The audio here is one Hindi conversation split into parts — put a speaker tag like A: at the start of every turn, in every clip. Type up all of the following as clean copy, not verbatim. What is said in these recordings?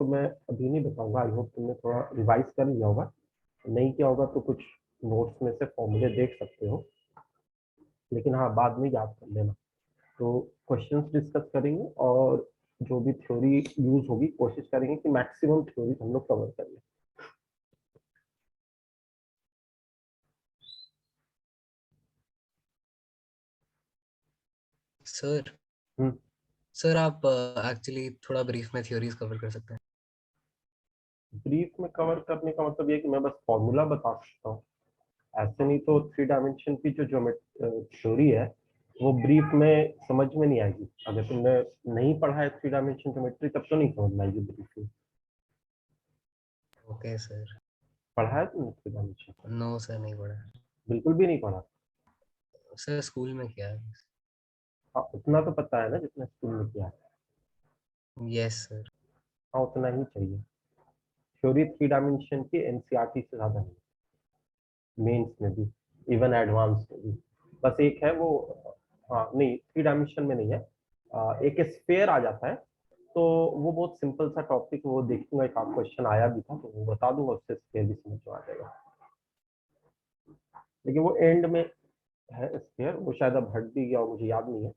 A: तो मैं अभी नहीं बताऊंगा। आई होप तुमने थोड़ा रिवाइज कर लिया होगा। नहीं किया होगा तो कुछ नोट्स में से फॉर्मूले देख सकते हो, लेकिन हाँ बाद में याद कर लेना। तो क्वेश्चंस डिस्कस करेंगे और जो भी थ्योरी यूज होगी कोशिश करेंगे कि मैक्सिमम थ्योरी हम लोग कवर कर लें।
B: सर
A: हम्म।
B: सर आप एक्चुअली थोड़ा ब्रीफ में थ्योरीज कवर कर सकते हैं?
A: ब्रीफ में कवर करने का मतलब ये है कि मैं बस फॉर्मूला बता सकता हूँ। ऐसे नहीं तो थ्री डायमेंशन की जो थ्योरी है वो ब्रीफ में समझ में नहीं आएगी। अगर तुमने नहीं पढ़ा है थ्री डायमेंशन ज्योमेट्री तब तो नहीं समझ में आएगी ब्रीफ में।
B: Okay sir.
A: पढ़ा है तुमने थ्री डायमेंशन?
B: नो सर, नहीं पढ़ा।
A: बिल्कुल भी नहीं पढ़ा?
B: सर स्कूल में किया है।
A: हाँ उतना तो पता है ना जितना स्कूल में किया है।
B: Yes sir.
A: हाँ उतना ही चाहिए। थ्योरी थ्री डायमेंशन की एनसीईआरटी से ज्यादा नहीं, मेंस में भी, इवन एडवांस में भी। बस एक है वो, हाँ नहीं थ्री डायमेंशन में नहीं है। एक स्फेयर आ जाता है, तो वो बहुत सिंपल सा टॉपिक, वो देखूंगा एक आध क्वेश्चन आया भी था तो वो बता दूंगा, उससे स्फेयर भी समझ में आ जाएगा। लेकिन वो एंड में है स्फेयर, वो शायद अब हट भी गया और मुझे याद नहीं है।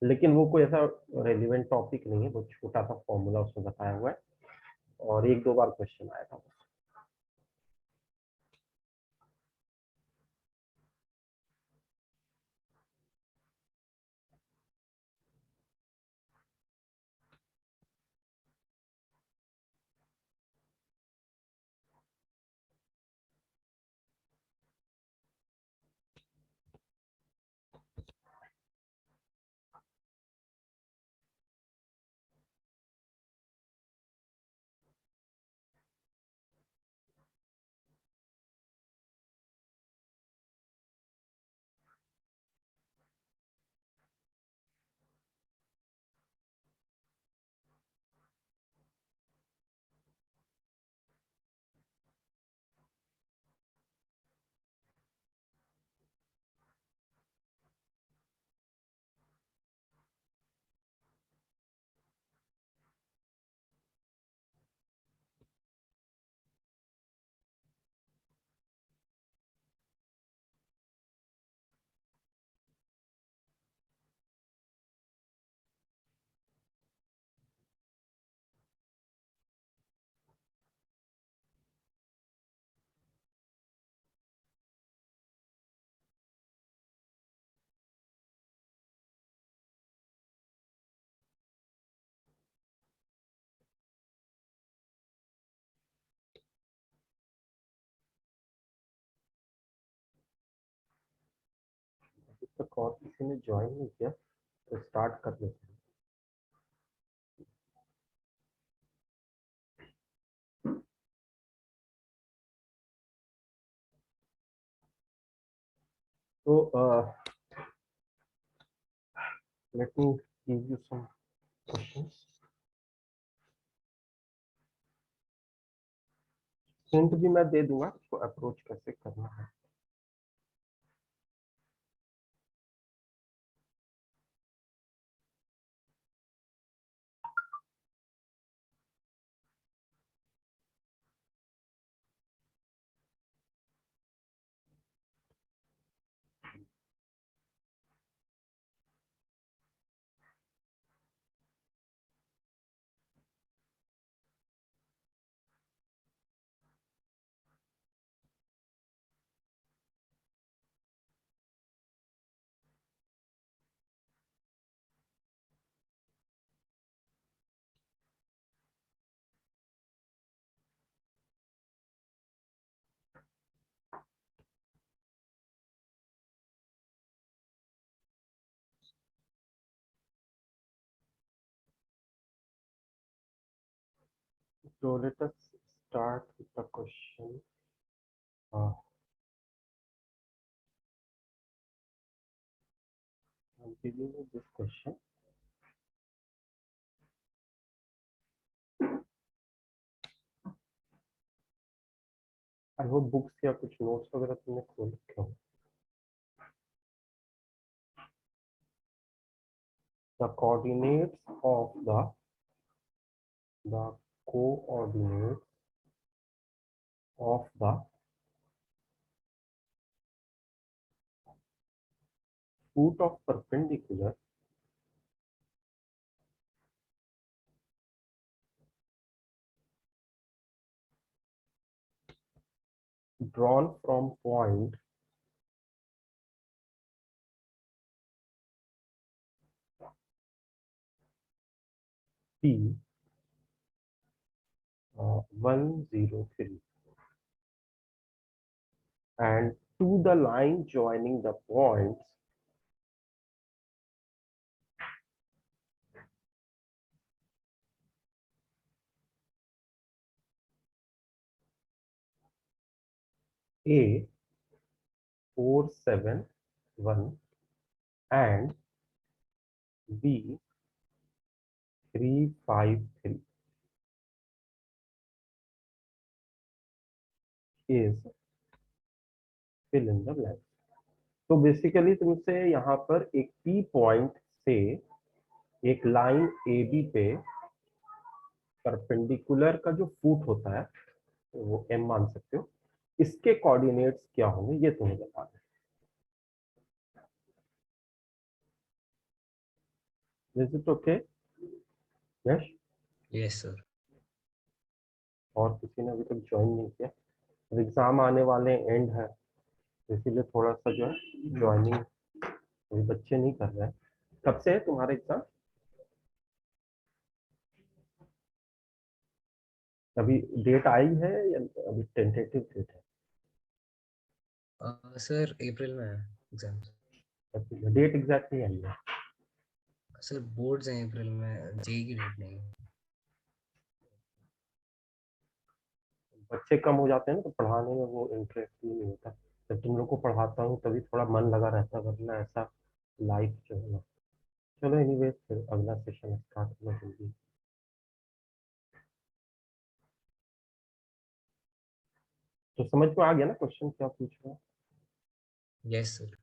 A: लेकिन वो कोई ऐसा रेलिवेंट टॉपिक नहीं है, बहुत छोटा सा फॉर्मूला उसमें बताया हुआ है और एक दो बार क्वेश्चन आया था। जब तक और किसी ने ज्वाइन नहीं किया तो स्टार्ट कर लेते हैं। तो let me give you some questions. Hint भी मैं दे दूंगा इसको अप्रोच कैसे करना है। So let us start with the question. I'm giving you this question. I hope books या कुछ notes वगैरह तुमने खोल रखे हो। The coordinates of the coordinates of the foot of perpendicular drawn from point P 103 and to the line joining the points A 471 and B 353 is fill in the blank. तो बेसिकली तुमसे यहाँ पर एक P पॉइंट से एक लाइन AB पे परपेंडिकुलर का जो फुट होता है वो M मान सकते हो, इसके कोऑर्डिनेट्स क्या होंगे ये तुम्हें बताना है। Is it okay? Yes.
B: Yes sir.
A: और किसी ने अभी तक ज्वाइन नहीं किया, एग्जाम आने वाले एंड है, इसीलिए थोड़ा सा जो है ज्वाइनिंग अभी बच्चे नहीं कर रहे हैं। कब से है तुम्हारा एग्जाम? अभी डेट आई है या अभी टेंटेटिव डेट है?
B: सर अप्रैल में है एग्जाम।
A: डेट एग्जैक्टली आई है?
B: सर बोर्ड्स हैं अप्रैल में, जेई की डेट नहीं है।
A: बच्चे कम हो जाते हैं ना तो पढ़ाने में वो इंटरेस्ट ही नहीं होता। जब तुम लोग को पढ़ाता हूँ तभी थोड़ा मन लगा रहता, वरना ऐसा लाइफ जो है ना। चलो एनीवेज फिर अगला सेशन स्टार्ट करना जल्दी। तो समझ में आ गया ना क्वेश्चन क्या पूछ रहा है?
B: Yes sir.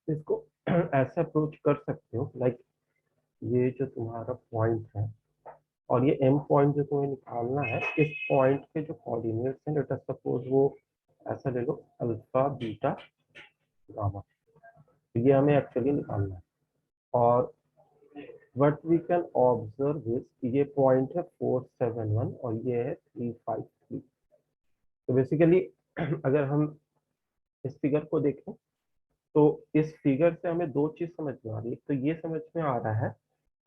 A: इसको ऐसे अप्रोच कर सकते हो, लाइक ये जो तुम्हारा पॉइंट है और ये एम पॉइंट जो तुम्हें निकालना है, इस पॉइंट के जो कोऑर्डिनेट्स हैं, लेट अस सपोज वो ऐसा ले लो अल्फा बीटा गामा, ये हमें एक्चुअली निकालना है। और what we can observe is ये पॉइंट है 471 और ये है 353। तो बेसिकली अगर हम इस फिगर को देखें तो इस फिगर से हमें दो चीज समझ में आ रही है। तो ये समझ में आ रहा है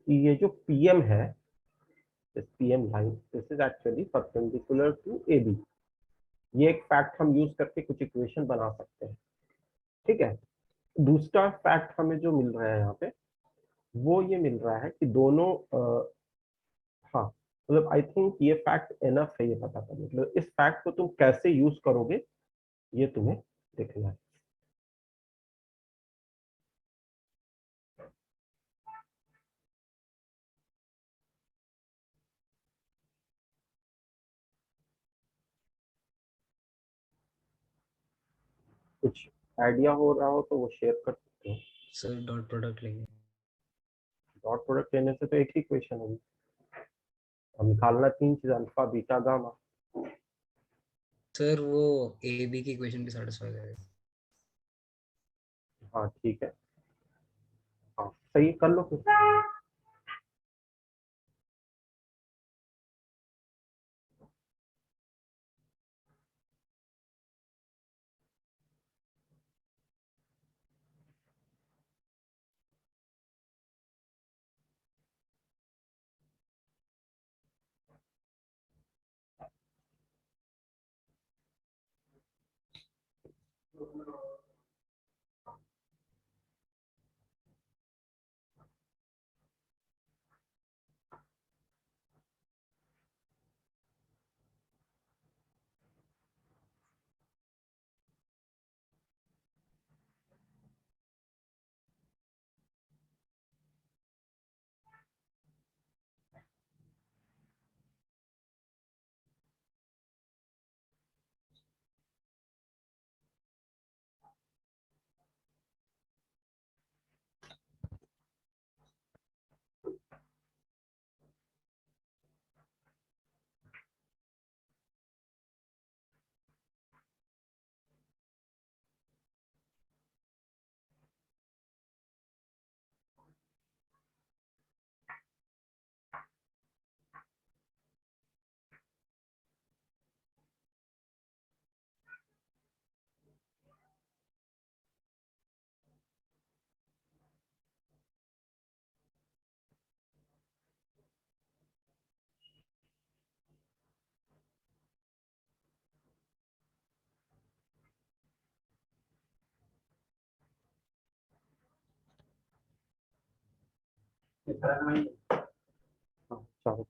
A: कि ये जो पीएम है, this PM line, this is actually perpendicular to AB। ये एक फैक्ट हम यूज करके कुछ इक्वेशन बना सकते हैं, ठीक है। दूसरा फैक्ट हमें जो मिल रहा है यहाँ पे वो ये मिल रहा है कि दोनों हाँ, मतलब आई थिंक ये फैक्ट एनफ है ये पता करने, मतलब इस फैक्ट को तुम कैसे यूज करोगे ये तुम्हें देखना है। कुछ आइडिया हो रहा हो तो वो शेयर कर सकते हो।
B: सर डॉट प्रोडक्ट लेंगे।
A: डॉट प्रोडक्ट लेने से तो एक ही इक्वेशन होगी, और निकालना 3 चीज, अल्फा बीटा गामा।
B: सर वो ए बी की इक्वेशन भी सेटिस्फाई करेगा।
A: हाँ ठीक है, हाँ सही कर लो फिर। हाँ, चलो।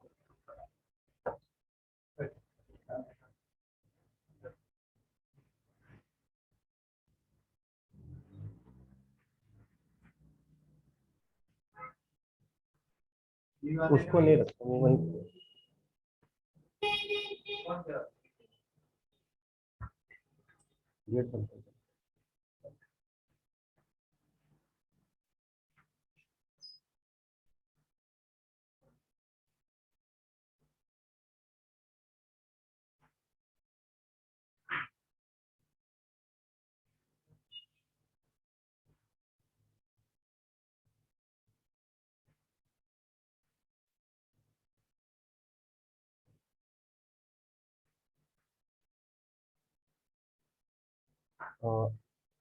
A: उसको नहीं रखता वो वहीं, गेट बंद कर दो।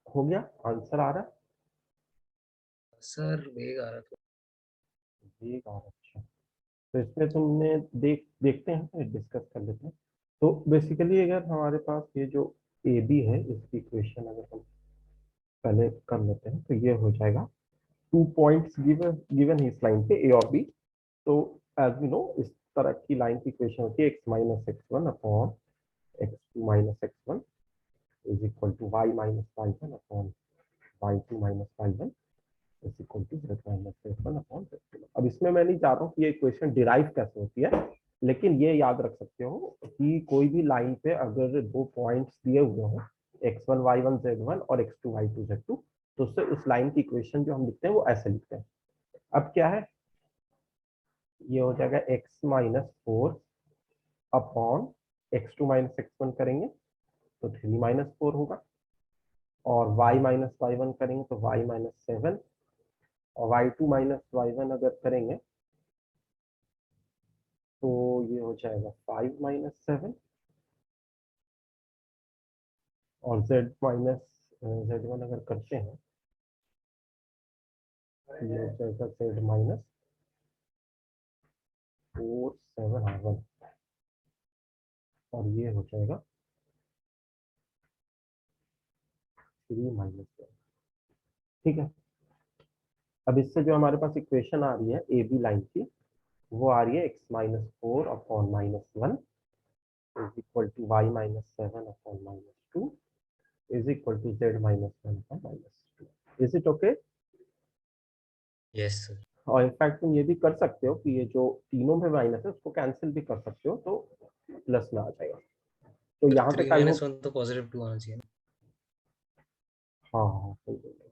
A: हो गया, आंसर आ रहा
B: सर वेग आ रहा था।
A: है? एक आ रहा, अच्छा। तो इसमें तुमने देखते हैं, डिस्कस कर लेते हैं। तो बेसिकली अगर हमारे पास ये जो ए बी है, इसकी इक्वेशन अगर हम पहले कर लेते हैं तो ये हो जाएगा 2 पॉइंट्स गिवन गिवन है इस लाइन पे, ए और बी। तो एज यू नो, इस तरह की लाइन की इक्वेशन होती है x minus x one upon x two minus x one is equal to y minus y one upon y two minus y one is equal to z minus z one upon z two. अब इसमें मैं नहीं चाह रहा हूँ कि ये इक्वेशन डिराइव कैसे होती है, लेकिन ये याद रख सकते हो कि कोई भी लाइन पे अगर 2 पॉइंट्स दिए हुए हो, X one Y one Z one और X two Y two Z two, तो उससे उस लाइन की इक्वेशन जो हम लिखते हैं वो ऐसे लिखते हैं। अब क्या है, ये हो जाएगा x minus four upon x two minus x one करेंगे तो 3 - 4 होगा, और y माइनस वाई वन करेंगे तो y माइनस 7, और y two minus y one अगर करेंगे तो ये हो जाएगा 5 - 7, और z माइनस जेड वन अगर करते हैं तो ये हो जाएगा z माइनस 4 7 1, और ये हो जाएगा 3 - 1। ठीक है, अब इससे जो हमारे पास इक्वेशन आ रही है ए बी लाइन की, वो आ रही है x minus four upon minus one is equal to y minus 7 upon minus two is equal to z minus 1 upon minus two. Is it okay?
B: Yes sir.
A: और इनफैक्ट तुम ये भी कर सकते हो कि ये जो तीनों में माइनस है उसको कैंसिल भी कर सकते हो, तो प्लस में आ जाएगा। तो
B: सर
A: यहाँ तक
B: थ्री
A: आई
B: माइनस
A: होप,
B: वन तो पॉजिटिव टू आना चाहिए ना।
A: हाँ हाँ सही बोल रहे हो।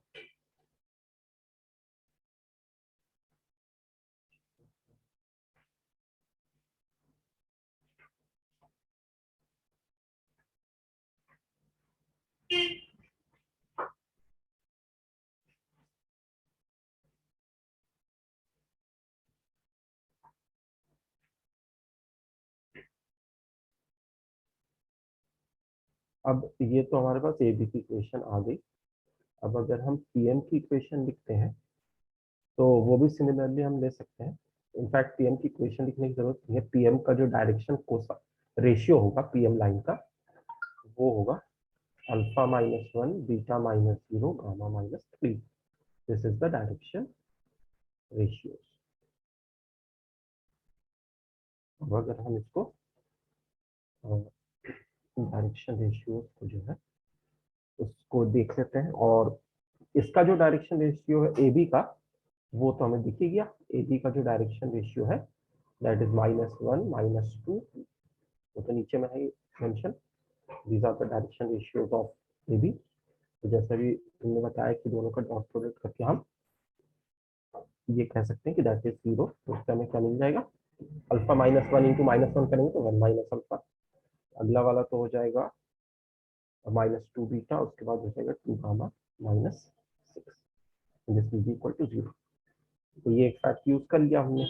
A: अब ये तो हमारे पास ए बी की इक्वेशन आ गई। अब अगर हम पीएम की इक्वेशन लिखते हैं तो वो भी सिमिलरली हम ले सकते हैं। इनफैक्ट पीएम की इक्वेशन लिखने की जरूरत नहीं है। पीएम का जो डायरेक्शन कोसा रेशियो होगा पीएम लाइन का, वो होगा alpha minus one, beta minus zero, gamma minus three. This is the direction ratio. अब अगर हम इसको डायरेक्शन रेशियो को जो है उसको देख लेते हैं, और इसका जो डायरेक्शन रेशियो है ए बी का, वो तो हमें दिख ही गया। ए बी का जो डायरेक्शन रेशियो है that is minus one minus two, वो तो नीचे में है mention. These are the direction ratios of A B. तो जैसे भी तुमने बताया कि दोनों का डॉट प्रोडक्ट करके हम ये कह सकते हैं कि दैट इज जीरो। तो उससे हमें क्या मिल जाएगा, alpha minus one into minus one करेंगे तो वन माइनस अल्फा। अगला वाला तो हो जाएगा माइनस टू बीटा, उसके बाद हो जाएगा two gamma minus six, this is equal to zero. तो ये एक फैक्ट यूज कर लिया हमने।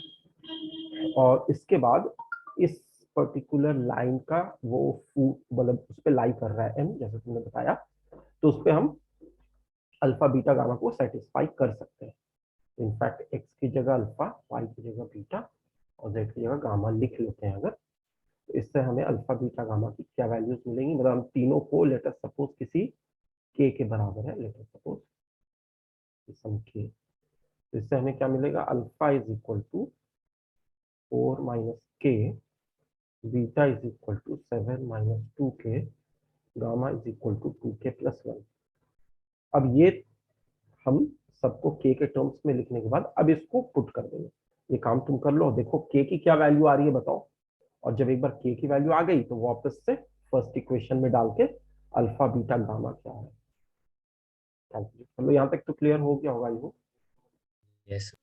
A: और इसके बाद इस पर्टिकुलर लाइन का वो मतलब उस पर लाई कर रहा है एम, जैसे तुमने बताया, तो उस पर हम अल्फा बीटा गामा को सेटिस्फाई कर सकते हैं। इनफैक्ट एक्स की जगह अल्फा, वाई की जगह बीटा और जेड की जगह गामा लिख लेते हैं अगर, तो इससे हमें अल्फा बीटा गामा की क्या वैल्यूज मिलेंगी। मतलब हम तीनों को लेटर सपोज किसी के बराबर है, लेटर सपोज सम के, तो इससे हमें क्या मिलेगा, alpha is equal to four minus K, beta is equal to seven minus two K, gamma is equal to two K plus one. अब ये हम सबको के टर्म्स में लिखने के बाद अब इसको पुट कर देंगे। ये काम तुम कर लो, देखो के की क्या वैल्यू आ रही है बताओ। और जब एक बार के की वैल्यू आ गई तो वापस से फर्स्ट इक्वेशन में डाल के अल्फा बीटा गामा क्या है कैलकुलेट कर लो। यहाँ तक तो क्लियर हो गया होगा ये।
B: यस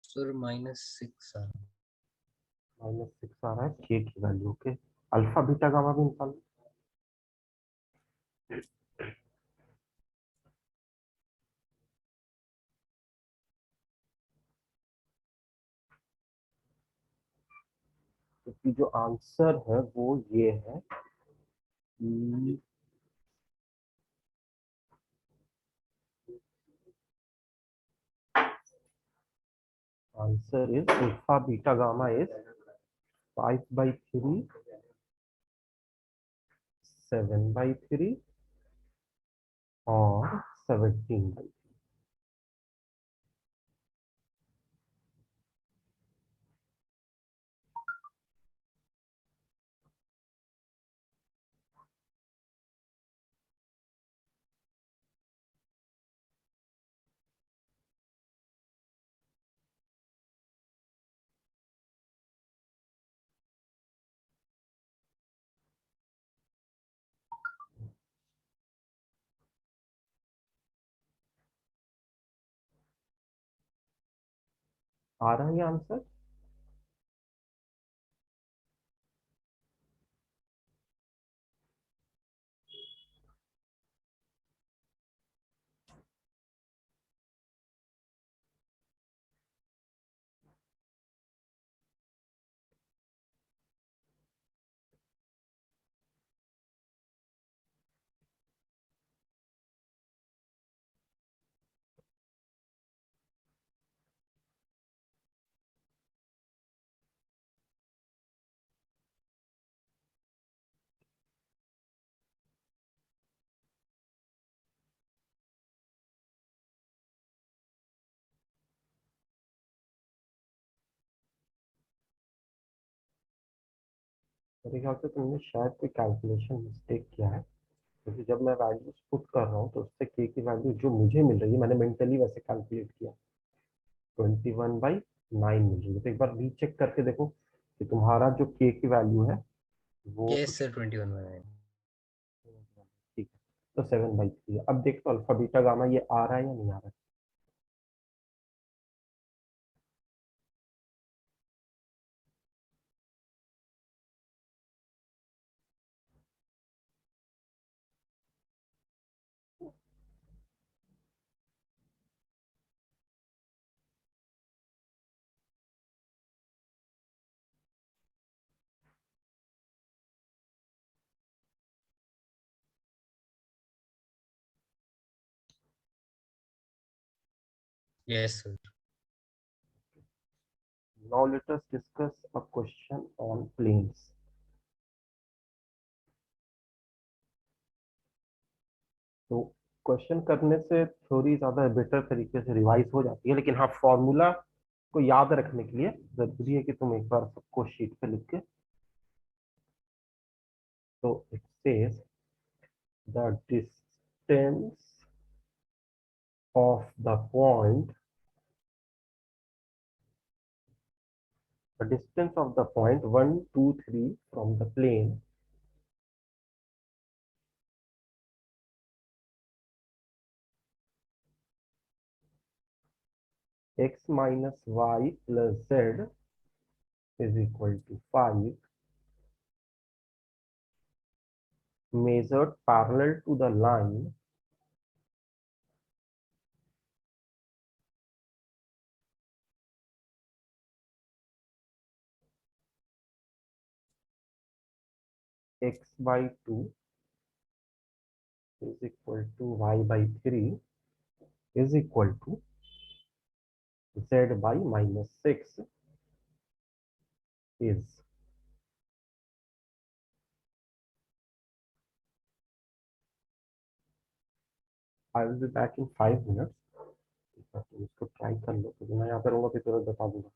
B: सर माइनस सिक्स आ रहा है।
A: माइनस सिक्स आ रहा है के की वैल्यू के, अल्फा बीटा गामा भी निकाल। क्योंकि जो आंसर है वो ये है कि answer is alpha beta gamma is five by three, seven by three और सेवनटीन बाई। आ रहा है ये आंसर? मेरे ख्याल से तुमने शायद कोई कैलकुलेशन मिस्टेक किया है, क्योंकि जब मैं वैल्यूज पुट कर रहा हूँ तो उससे के की वैल्यू जो मुझे मिल रही है, मैंने मेंटली वैसे कैलकुलेट किया, 21/9 मिल रही है। तो एक बार रीचेक करके देखो कि तुम्हारा जो के की वैल्यू है वो
B: यस
A: कुछ
B: सर 21/9।
A: ठीक है। तो 7/3 है। अब देखो अल्फा बीटा गामा ये आ रहा है या नहीं आ रहा
B: यस सर।
A: है? Now let us discuss a question on planes. तो क्वेश्चन करने से थोड़ी ज्यादा बेटर तरीके से रिवाइज हो जाती है, लेकिन हाँ फॉर्मूला को याद रखने के लिए जरूरी है कि तुम एक बार सबको शीट पे लिख के, तो it says the distance of the point, the distance of the point 1, 2, 3 from the plane x minus y plus z is equal to 5 measured parallel to the line x by 2 is equal to y by 3 is equal to z by minus 6 is. I will be back in 5 minutes. तुम इसको ट्राई कर लो, तो मैं यहाँ पे रहूंगा फिर तुरंत बता दूंगा।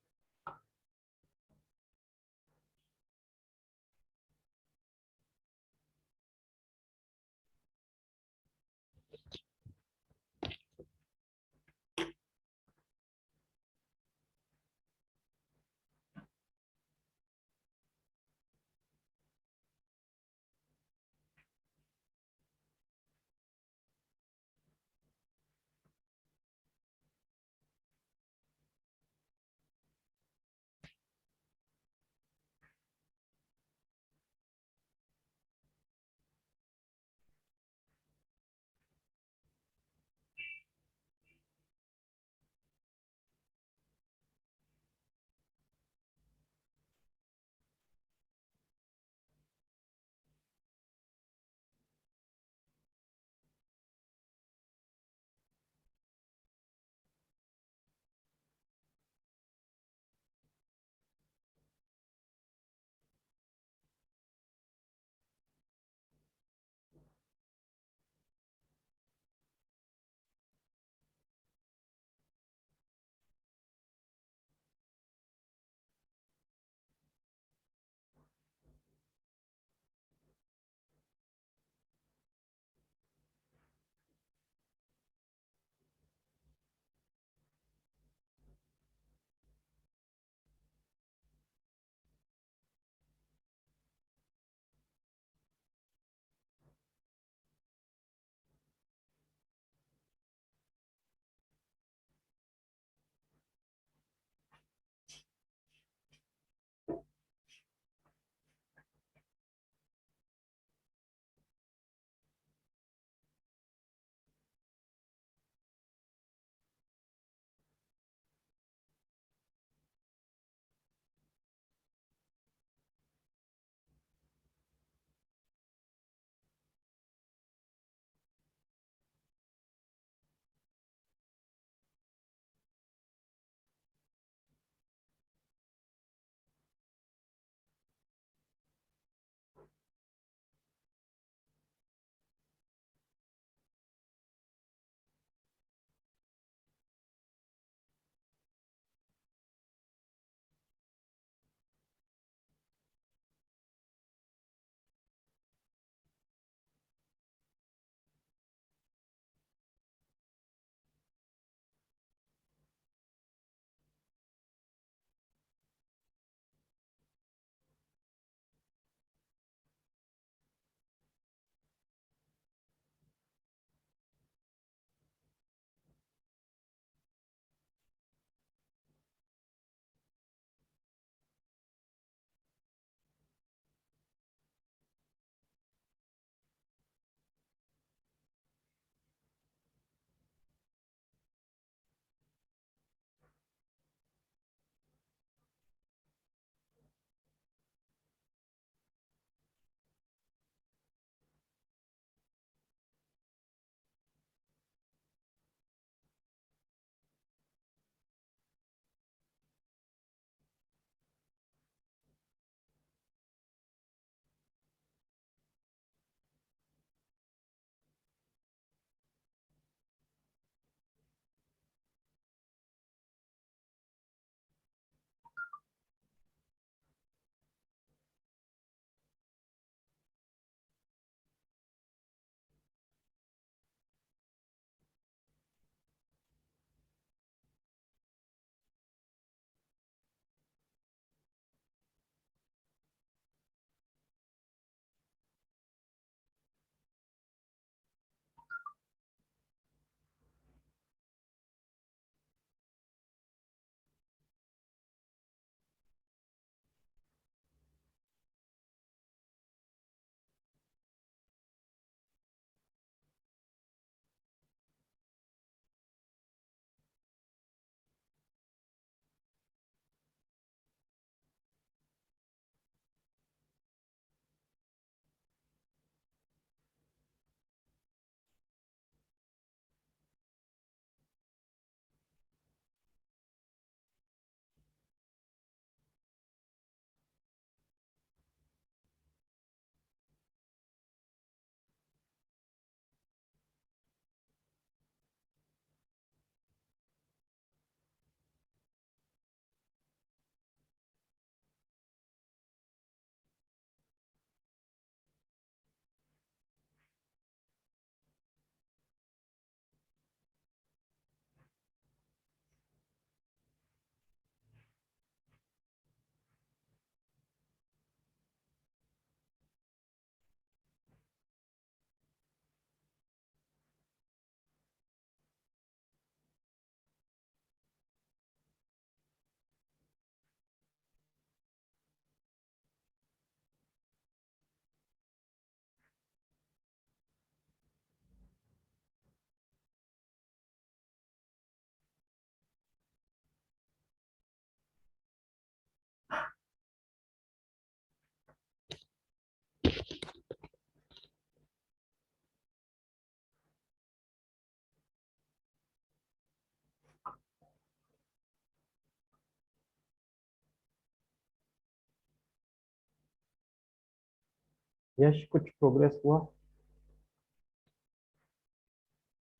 A: यश कुछ प्रोग्रेस हुआ?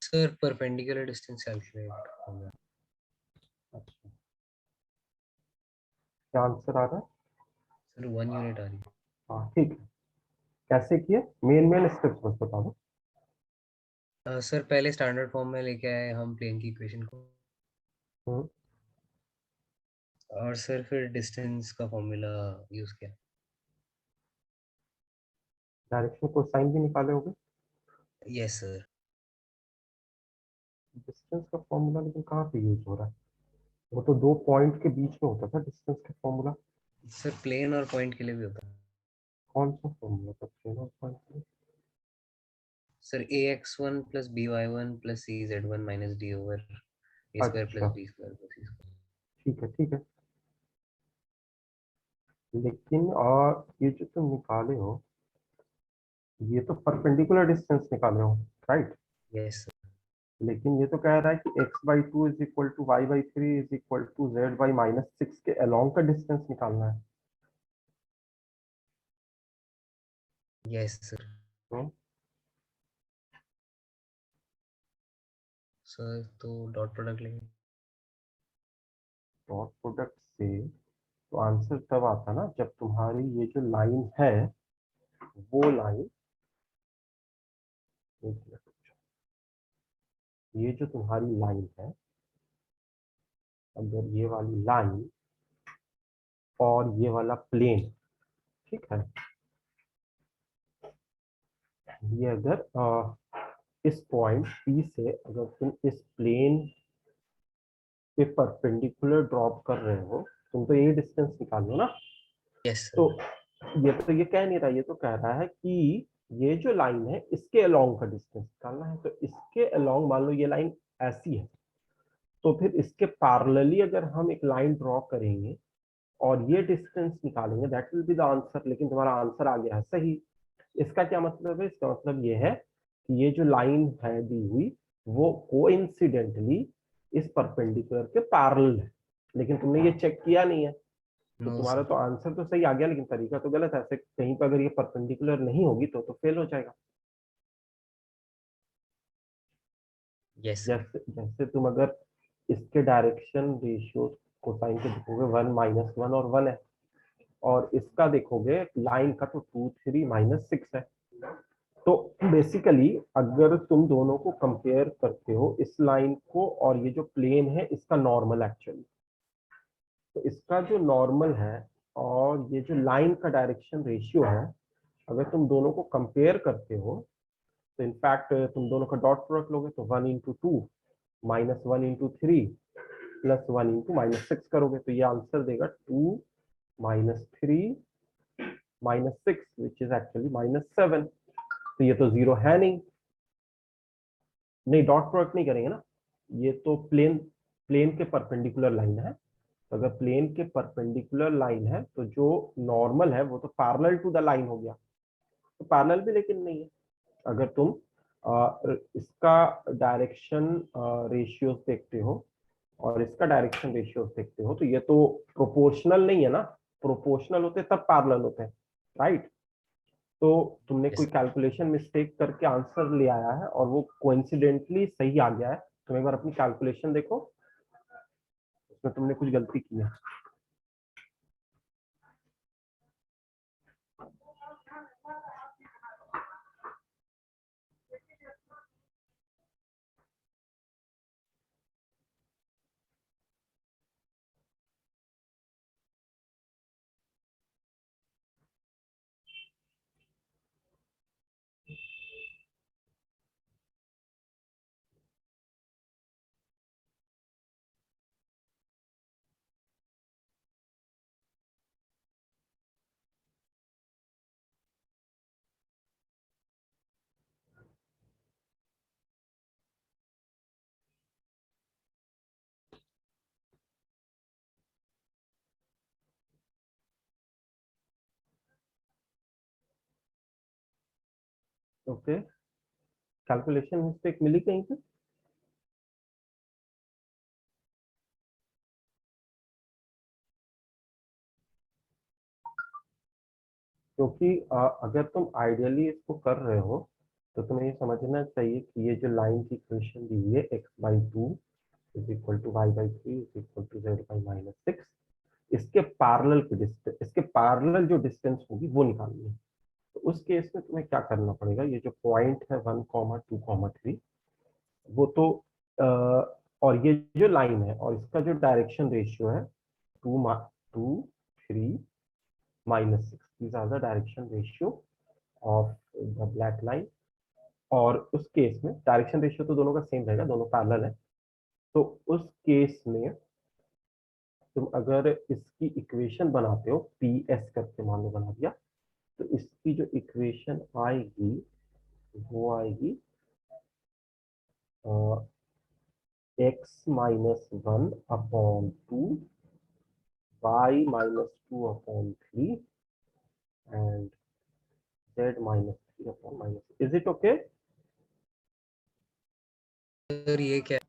B: सर परपेंडिकुलर डिस्टेंस कैलकुलेट हो गया।
A: अच्छा, क्या आंसर आ रहा है?
B: सर 1 यूनिट आ रही
A: हाँ ठीक है। कैसे किए? मेन मेन स्टेप्स बस बता दो।
B: है। सर पहले स्टैंडर्ड फॉर्म में लेके आए हम प्लेन की इक्वेशन को,
A: हम्म,
B: और सर फिर डिस्टेंस का फॉर्मूला यूज किया।
A: डायरेक्शन कोसाइन भी निकाले होगे।
B: Yes sir.
A: डिस्टेंस का फॉर्मूला लेकिन कहाँ पे यूज हो रहा है? वो तो दो पॉइंट के बीच में होता था डिस्टेंस का फॉर्मूला।
B: सर प्लेन और पॉइंट के लिए भी होता है।
A: कौन सा फॉर्मूला था प्लेन और पॉइंट के लिए?
B: Sir ax1 plus by1 plus cz1 minus d over a square
A: अच्छा
B: plus b square plus c square.
A: ठीक है ठीक है। लेकिन और ये जो तुम निकाले हो, ये तो परपेंडिकुलर डिस्टेंस निकाले हो, राइट?
B: Yes sir.
A: लेकिन ये तो कह रहा है कि x/2 is equal to y/3 is equal to z/-6 के अलोंग का डिस्टेंस निकालना है।
B: Yes sir.
A: तो
B: सर तो डॉट प्रोडक्ट लेंगे।
A: डॉट प्रोडक्ट से तो आंसर तब आता ना जब तुम्हारी ये जो लाइन है, वो लाइन, ये जो तुम्हारी लाइन है, अगर ये वाली लाइन और ये वाला प्लेन, ठीक है, ये अगर इस पॉइंट P से अगर तुम इस प्लेन पे परपेंडिकुलर ड्रॉप कर रहे हो, तुम तो ये डिस्टेंस निकाल लो ना।
B: यस
A: तो
B: सर।
A: ये कह नहीं रहा, ये तो कह रहा है कि ये जो लाइन है इसके अलोंग का डिस्टेंस निकालना है। तो इसके अलोंग मान लो ये लाइन ऐसी है, तो फिर इसके पैरेलली अगर हम एक लाइन ड्रॉ करेंगे और ये डिस्टेंस निकालेंगे, that will be the answer. लेकिन तुम्हारा आंसर आ गया है सही। इसका क्या मतलब है? इसका मतलब ये है कि ये जो लाइन है दी हुई, वो कोइंसिडेंटली इस परपेंडिकुलर के पैरेलल है। लेकिन तुमने ये चेक किया नहीं है, तो
B: नो
A: तुम्हारा
B: सर।
A: तो आंसर तो सही आ गया, लेकिन तरीका तो गलत है। ऐसे कहीं पर अगर ये परपेंडिकुलर नहीं होगी तो फेल हो जाएगा।
B: Yes sir.
A: जैसे जैसे तुम अगर इसके डायरेक्शन रेशियो कोसाइन के देखोगे, 1 - 1 और 1 है, और इसका देखोगे लाइन का तो 2 3 - 6 है। तो बेसिकली अगर तुम दोनों को कंपेयर करते हो, इस लाइन को और ये जो प्लेन है इसका नॉर्मल एक्चुअली, तो इसका जो नॉर्मल है और ये जो लाइन का डायरेक्शन रेशियो है, अगर तुम दोनों को कंपेयर करते हो, तो इनफैक्ट तुम दोनों का डॉट प्रोडक्ट लोगे तो 1 × 2 -1 × 3 +1 × -6 करोगे, तो ये आंसर देगा 2 - 3 -6, विच इज एक्चुअली -7। तो ये तो जीरो है नहीं। नहीं, डॉट प्रोडक्ट नहीं करेंगे ना, ये तो प्लेन प्लेन के परपेंडिकुलर लाइन है। तो अगर प्लेन के परपेंडिकुलर लाइन है तो जो नॉर्मल है वो तो पैरेलल टू द लाइन हो गया। तो पैरेलल भी लेकिन नहीं है। अगर तुम इसका डायरेक्शन रेशियोज देखते हो और इसका डायरेक्शन रेशियोज देखते हो, तो ये तो प्रोपोर्शनल नहीं है ना। प्रोपोर्शनल होते तब पैरेलल होते हैं, राइट? तो तुमने कोई
B: यस
A: कैलकुलेशन मिस्टेक करके आंसर ले आया है और वो कोइंसिडेंटली सही आ गया है। तुम एक बार अपनी कैलकुलेशन देखो, उसमें तुमने कुछ गलती की है। ओके, कैलकुलेशन मिस्टेक मिली कहीं पे? क्योंकि अगर तुम आइडियली इसको कर रहे हो तो तुम्हें ये समझना चाहिए कि ये जो लाइन की इक्वेशन दी हुई है x/2 is equal to y/3 is equal to z/-6, इसके पैरेलल की डिस्टेंस, इसके पैरेलल जो डिस्टेंस होगी वो निकालनी है। तो उस केस में तुम्हें क्या करना पड़ेगा, ये जो पॉइंट है 1, 2, 3, वो तो और ये जो लाइन है और इसका जो डायरेक्शन रेशियो है 2, 3, -6, these are the direction ratio of the black line। और उस केस में डायरेक्शन रेशियो तो दोनों का सेम रहेगा, दोनों पैरेलल है। तो उस केस में तुम अगर इसकी इक्वेशन बनाते हो, पी एस करके मान लो बना दिया, तो इसकी जो इक्वेशन आएगी वो आएगी x-1/2 y-2/3 and z-3/-। Is it okay?
B: Sir ये क्या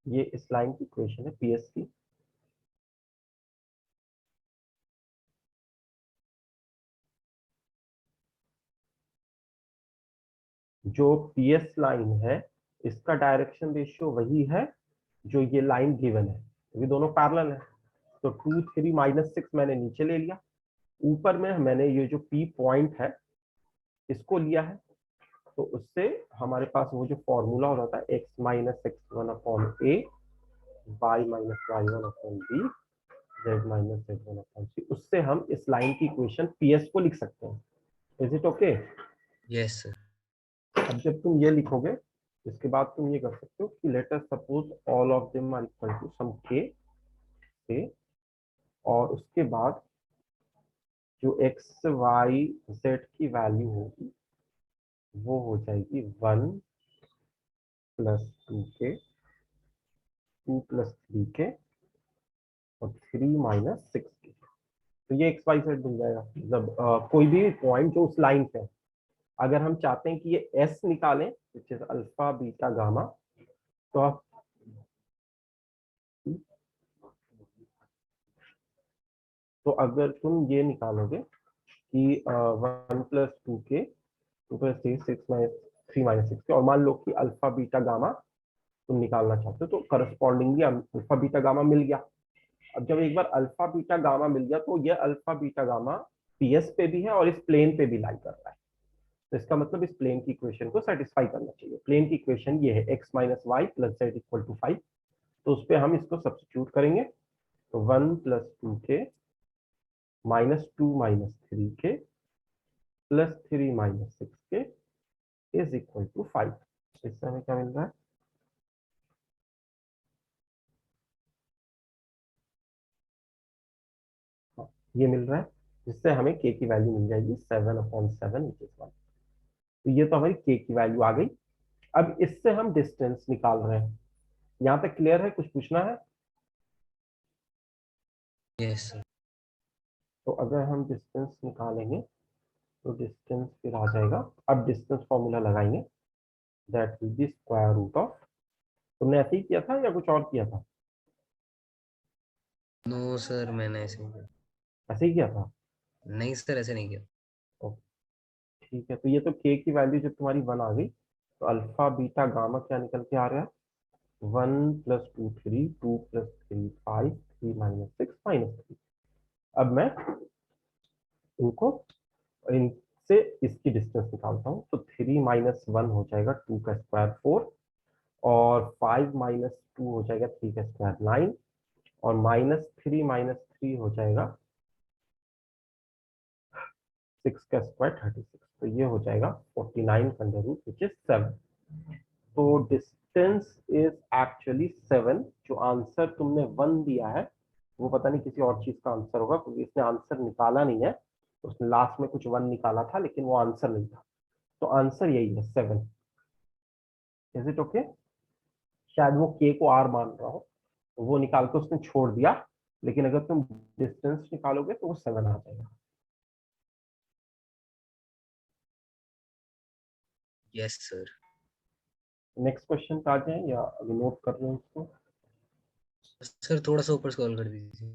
A: ये इस लाइन की इक्वेशन है पीएस की। जो पीएस लाइन है इसका डायरेक्शन रेशियो वही है जो ये लाइन गिवन है, ये दोनों पैरेलल है। तो 2, 3 -6 मैंने नीचे ले लिया, ऊपर में मैंने ये जो पी पॉइंट है इसको लिया है। तो उससे हमारे पास वो जो फॉर्मूला हो जाता है x-x1/a y-y1/b z-z1/c, उससे हम इस लाइन की इक्वेशन पीएस को लिख सकते हैं। Is it okay?
B: Yes sir.
A: अब जब तुम ये लिखोगे इसके बाद तुम ये कर सकते हो कि let us suppose all of them are equal to some K, और उसके बाद जो एक्स वाई जेड की वैल्यू होगी वो हो जाएगी 1 + 2k, 2 + 3k और 3 - 6k। तो ये एक्स वाई जेड मिल जाएगा। मतलब कोई भी पॉइंट जो उस लाइन पे है, अगर हम चाहते हैं कि ये एस निकालें which is alpha beta gamma, तो आप तो अगर तुम ये निकालोगे कि 1 + 2k 2 + 3 3 - 6 और मान लो कि अल्फा बीटा गामा तुम निकालना चाहते हो, तो करस्पॉन्डिंगली अल्फा बीटा गामा मिल गया। अब जब एक बार अल्फा बीटा गामा मिल गया तो ये अल्फा बीटा गामा पीएस पे भी है और इस प्लेन पे भी लाई कर रहा है। तो इसका मतलब इस प्लेन की इक्वेशन को सेटिस्फाई करना चाहिए। प्लेन की इक्वेशन ये है x - y + z = 5। तो उस पर हम इसको सब्स्टिट्यूट करेंगे, तो 1 + 2k -2 - 3k + 3 - 6k is equal to 5। इससे हमें क्या मिल रहा है, हाँ, ये मिल रहा है, जिससे हमें k की वैल्यू मिल जाएगी 7/7 which is 1। तो ये तो हमारी k की वैल्यू आ गई। अब इससे हम डिस्टेंस निकाल रहे हैं। यहाँ तक क्लियर है? कुछ पूछना है?
B: Yes sir.
A: तो अगर हम डिस्टेंस निकालेंगे तो डिस्टेंस फिर आ जाएगा। अब डिस्टेंस फॉर्मूला लगाएंगे, that will be square root of. तुमने ऐसे ही किया था या कुछ और किया था?
B: नो सर मैंने ऐसे नहीं किया।
A: ऐसे ही किया था।
B: नहीं सर ऐसे नहीं किया।
A: ओके, ठीक है। तो ये तो k की वैल्यू जब तुम्हारी 1 आ गई तो अल्फा बीटा गामा क्या निकल के आ रहा है, 1 + 2 3, 2 + 3 5, 3 - 6 -3। अब मैं इनको इनसे इसकी डिस्टेंस निकालता हूँ, तो 3 - 1 हो जाएगा 2 का स्क्वायर 4, और 5 - 2 हो जाएगा 3 का स्क्वायर 9, और -3 - 3 हो जाएगा 6 का स्क्वायर 36। तो ये हो जाएगा 49 अंडर रूट विच इज 7। तो डिस्टेंस इज एक्चुअली 7। जो आंसर तुमने 1 दिया है वो पता नहीं किसी और चीज का आंसर होगा, क्योंकि इसने आंसर निकाला नहीं है। उसने लास्ट में कुछ 1 निकाला था लेकिन वो आंसर नहीं था। तो आंसर यही है 7। Is it okay? शायद वो के को आर मान रहा हो तो वो निकाल के उसने छोड़ दिया, लेकिन अगर तुम डिस्टेंस निकालोगे तो वो 7 आ जाएगा।
B: Yes sir.
A: नेक्स्ट क्वेश्चन पे आ जाए या अभी नोट कर रहे हो उसको?
B: सर थोड़ा सा ऊपर स्क्रॉल कर दीजिए।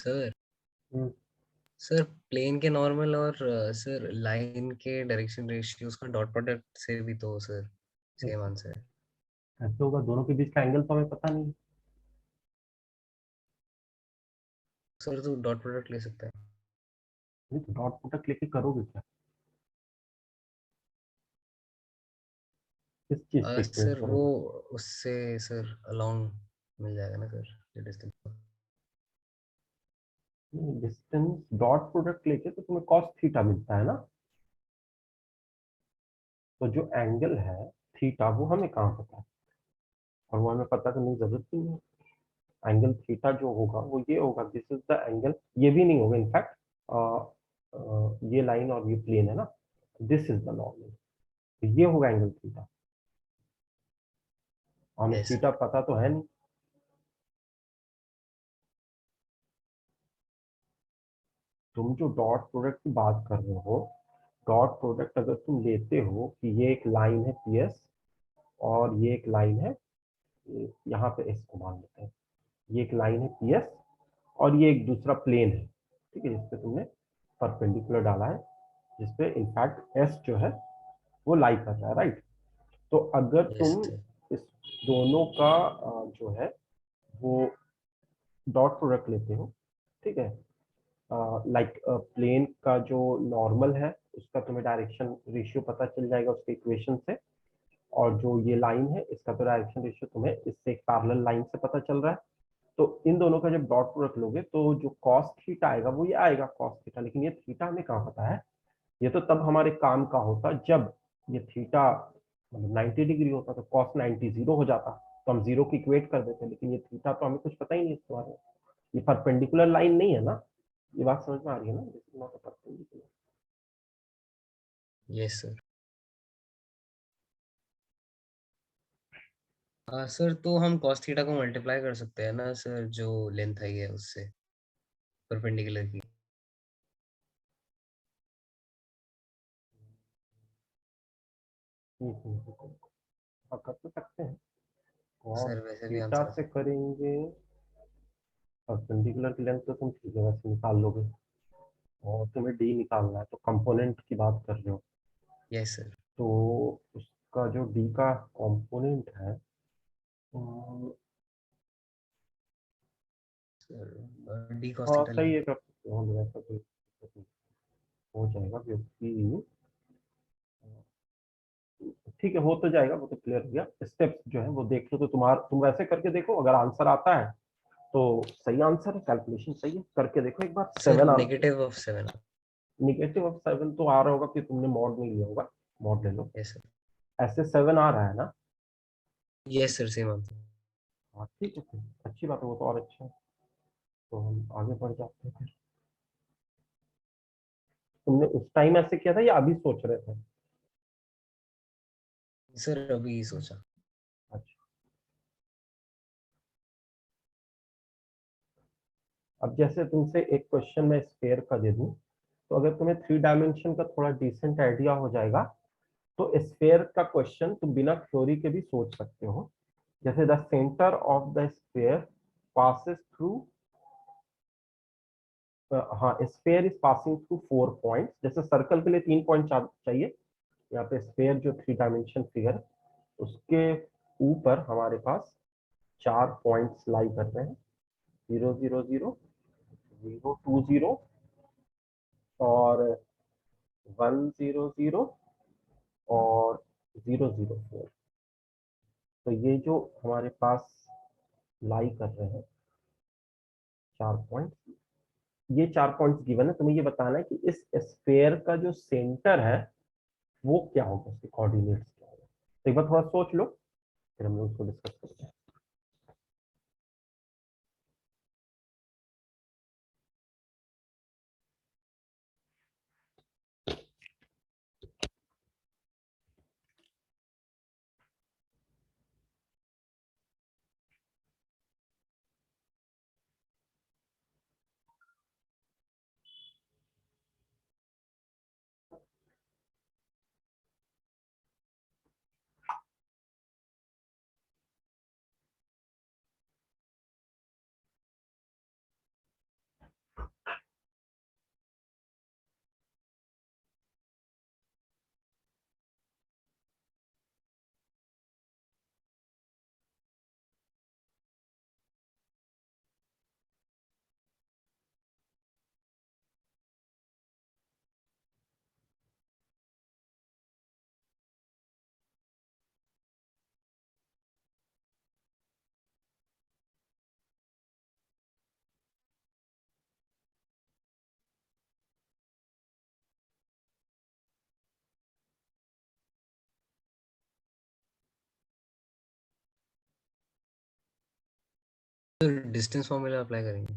B: सर
A: हम्म,
B: सर प्लेन के नॉर्मल और सर लाइन के डायरेक्शन रेशियोज का डॉट प्रोडक्ट से भी तो सर सेम आंसर है।
A: कैसे होगा? दोनों के बीच का एंगल तो हमें पता नहीं है।
B: सर तो डॉट प्रोडक्ट ले सकता है।
A: नहीं तो डॉट प्रोडक्ट लेके करोगे क्या? किस चीज से इक्वेट
B: सर वो
A: करोगे?
B: उससे सर अलोंग मिल जाएगा ना सर, जो डिस्टेंस।
A: डिस्टेंस डॉट प्रोडक्ट लेके तो तुम्हें कॉस थीटा मिलता है ना। तो जो एंगल है थीटा वो हमें कहाँ पता है? और वो हमें पता करने की जरूरत ही नहीं है। एंगल थीटा जो होगा वो ये होगा, दिस इज द एंगल। ये भी नहीं होगा इनफैक्ट, ये लाइन और ये प्लेन है ना, दिस इज द नॉर्मल। तो ये होगा एंगल थीटा। हमें
B: यस
A: थीटा पता तो है नहीं। तुम जो डॉट प्रोडक्ट की बात कर रहे हो, डॉट प्रोडक्ट अगर तुम लेते हो कि ये एक लाइन है पी एस और ये एक लाइन है, यहाँ पे एस को मान लेते हैं, ये एक लाइन है पी एस और ये एक दूसरा प्लेन है, ठीक है, जिसपे तुमने परपेंडिकुलर डाला है, जिसपे इनफैक्ट एस जो है वो लाई कर रहा है, राइट। तो अगर
B: यस
A: तुम
B: सर।
A: इस दोनों का जो है वो डॉट प्रोडक्ट लेते हो, ठीक है, लाइक प्लेन का जो नॉर्मल है उसका तुम्हें डायरेक्शन रेशियो पता चल जाएगा उसके इक्वेशन से, और जो ये लाइन है इसका तो डायरेक्शन रेशियो तुम्हें इससे एक पैरेलल लाइन से पता चल रहा है। तो इन दोनों का जब डॉट प्रोडक्ट लोगे तो जो कॉस थीटा आएगा वो ये आएगा कॉस थीटा, लेकिन ये थीटा हमें कहाँ पता है? ये तो तब हमारे काम का होता जब ये थीटा मतलब 90 डिग्री होता, तो कॉस 90 जीरो हो जाता, तो हम जीरो की इक्वेट कर देते, लेकिन ये थीटा तो हमें कुछ पता ही नहीं इसके बारे में। ये परपेंडिकुलर लाइन नहीं है ना। ये बात समझ में आ रही है ना? This is not a perpendicular.
B: Yes sir. हाँ सर, तो हम cos थीटा को मल्टीप्लाई कर सकते हैं ना सर, जो लेंथ आई है उससे, परपेंडिकुलर की।
A: हाँ, कर तो सकते हैं। कॉस
B: सर वैसे भी
A: थीटा
B: आंसर
A: से
B: आता है।
A: करेंगे, परपेंडिकुलर की लेंथ तो तुम ठीक है वैसे निकाल लोगे, और तुम्हें डी निकालना है तो कंपोनेंट की बात कर रहे हो,
B: यस सर।
A: तो उसका जो डी का कंपोनेंट है,
B: सर डी cos
A: हाँ
B: थीटा
A: सही
B: लेंगे।
A: है, कर सकते हो हम, ऐसा कोई दिक्कत नहीं, हो जाएगा क्योंकि ठीक है, हो तो जाएगा, वो तो क्लियर हो गया। स्टेप्स जो है वो देख लो, तो तुम वैसे करके देखो, अगर आंसर आता है तो सही आंसर है, कैलकुलेशन सही है, करके देखो एक बार।
B: सर
A: 7 आ
B: -7।
A: निगेटिव ऑफ 7 तो आ रहा होगा कि तुमने मॉड नहीं लिया होगा, मॉड ले लो।
B: Yes sir.
A: ऐसे 7 आ रहा है ना?
B: Yes sir, same answer.
A: हाँ ठीक है, फिर अच्छी बात है, वो तो और अच्छा है। तो हम आगे बढ़ जाते हैं फिर। तुमने उस टाइम ऐसे किया था या अभी सोच रहे थे?
B: सर अभी सोचा।
A: अच्छा, अब जैसे तुमसे एक क्वेश्चन मैं स्फेयर का दे दूं, तो अगर तुम्हें 3 डायमेंशन का थोड़ा डिसेंट आइडिया हो जाएगा तो स्फेयर का क्वेश्चन तुम बिना थ्योरी के भी सोच सकते हो। जैसे the centre of the sphere passes through, हाँ, sphere is passing through 4 points, जैसे सर्कल के लिए 3 पॉइंट चाहिए, यहाँ पे स्फेयर जो 3 डायमेंशन फिगर, उसके ऊपर हमारे पास 4 पॉइंट्स लाई कर रहे हैं, 0 0 0, 0 2 0 और 1 0 0 और 0 0 4। तो ये जो हमारे पास लाई कर रहे हैं 4 पॉइंट, ये 4 पॉइंट्स गिवन है, तुम्हें ये बताना है कि इस स्फेयर का जो सेंटर है वो क्या होगा, उसके कोऑर्डिनेट्स क्या होगा। तो एक बार थोड़ा सोच लो, फिर हम लोग उसको डिस्कस करते हैं।
B: डिस्टेंस फॉर्मूला अप्लाई करेंगे।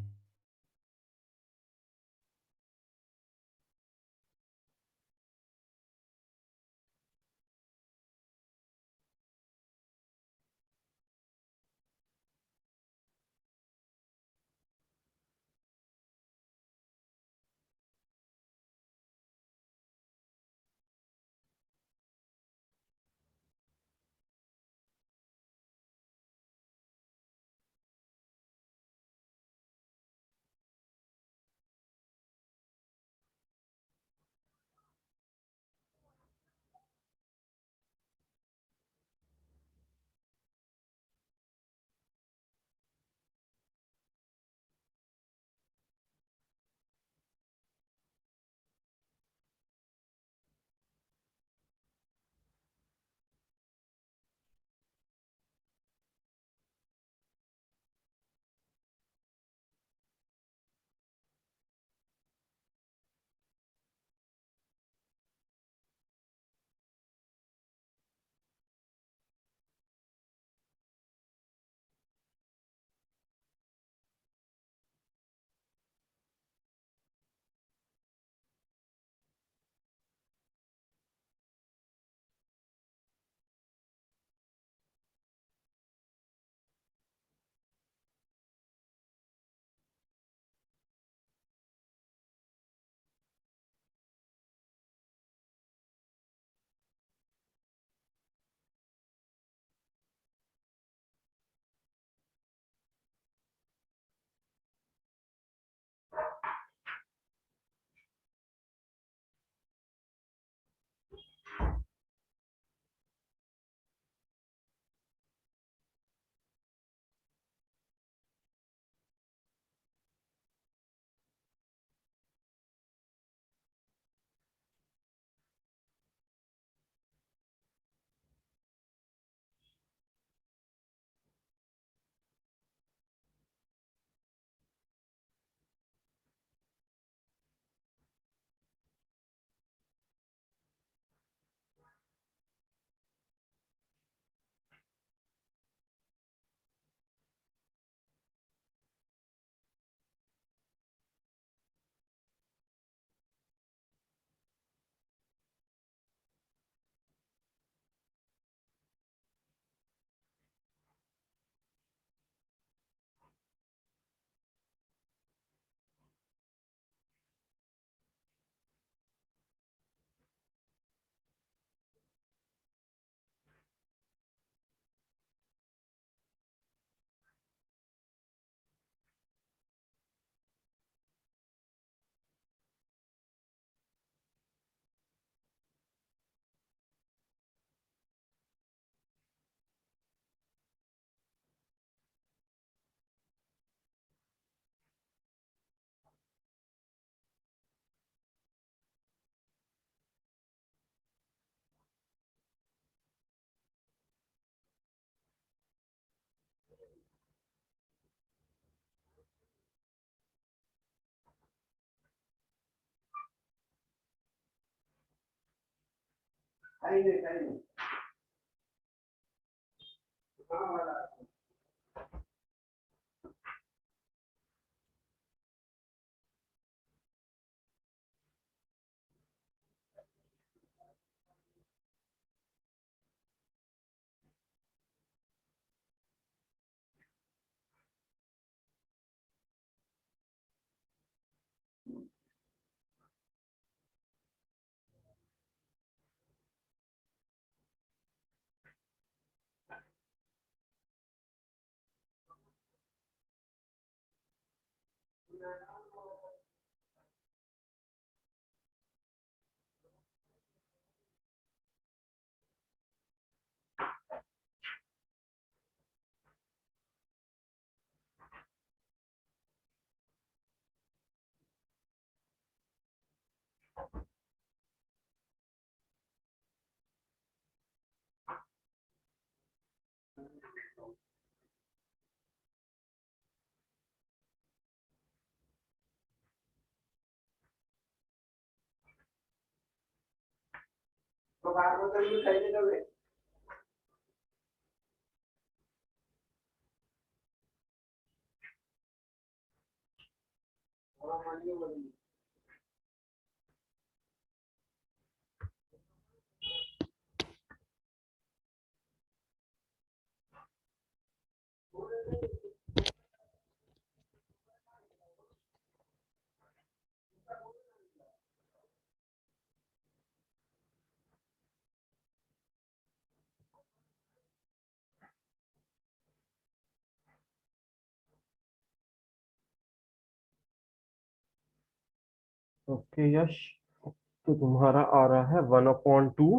A: ओके यश, तो तुम्हारा आ रहा है 1/2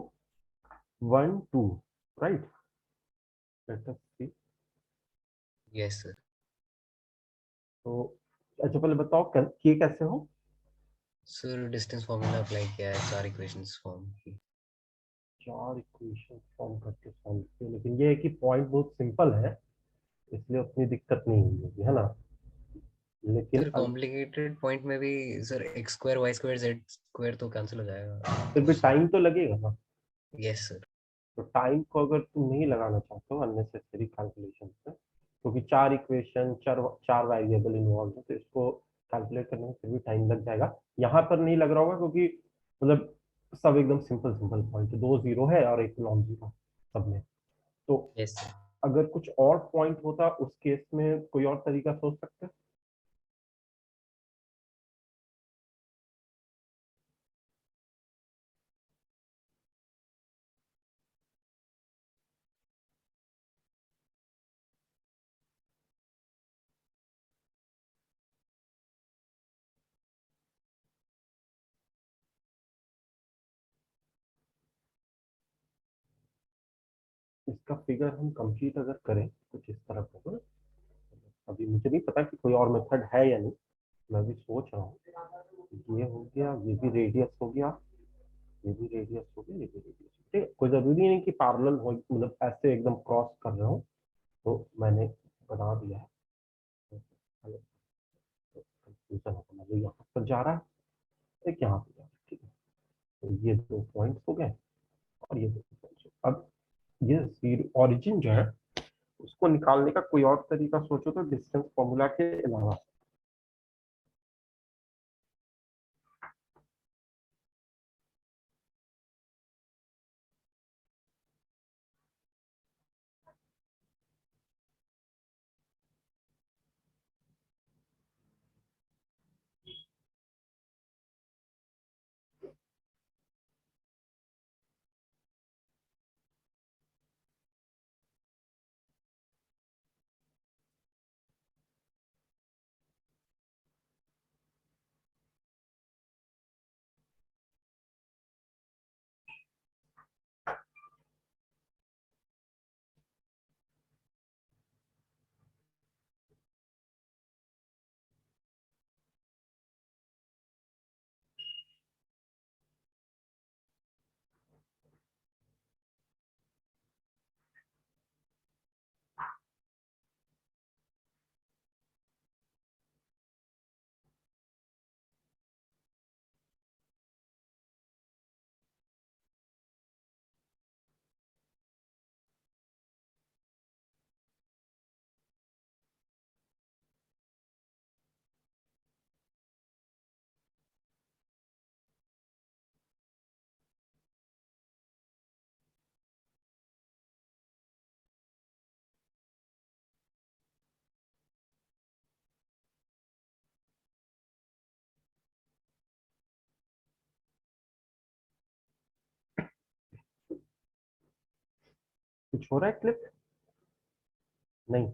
A: 1 2, right? Let us see.
B: Yes sir.
A: तो अच्छा पहले बताओ किए कैसे हो?
B: सर डिस्टेंस फॉर्मूला अप्लाई किया है, 4 इक्वेशंस फॉर्म की।
A: 4 इक्वेशन फॉर्म करके सॉल्व किए, लेकिन ये है कि पॉइंट बहुत सिंपल है, इसलिए उतनी दिक्कत नहीं हुई होगी, है ना? लेकिन
B: सर कॉम्प्लिकेटेड पॉइंट में भी sir x square y square z square तो कैंसिल हो जाएगा
A: फिर
B: तो
A: भी
B: सर।
A: टाइम तो लगेगा ना।
B: Yes sir.
A: तो टाइम को अगर तुम नहीं लगाना चाहते हो अननेसेसरी कैलकुलेशन से, क्योंकि 4 इक्वेशन 4 वेरिएबल इन्वॉल्व है, तो इसको कैलकुलेट करने में फिर भी टाइम लग जाएगा। यहाँ पर नहीं लग रहा होगा क्योंकि मतलब सब एकदम सिंपल सिंपल पॉइंट, 2 जीरो है और एक नॉन जीरो सब में। तो
B: यस सर।
A: अगर कुछ और पॉइंट होता उस केस में कोई और तरीका सोच सकते हैं? इसका फिगर हम कंप्लीट अगर करें कुछ इस तरह होगा। अभी मुझे नहीं पता कि कोई और मेथड है या नहीं, मैं भी सोच रहा हूँ। ये हो गया, ये भी रेडियस हो गया, ये भी रेडियस हो गया, ये भी रेडियस। ठीक है, कोई जरूरी नहीं कि पैरेलल हो, मतलब ऐसे एकदम क्रॉस कर रहे हो। तो मैंने बना दिया है। कंफ्यूजन होगा, मतलब यहाँ पर जा रहा है, एक यहाँ पर जा रहा है, ठीक है। तो ये 2 पॉइंट्स हो गए और ये 2 पॉइंट्स। अब ये जीरो ऑरिजिन जो है उसको निकालने का कोई और तरीका सोचो तो डिस्टेंस फॉर्मूला के अलावा। कुछ हो रहा है क्लिप? नहीं,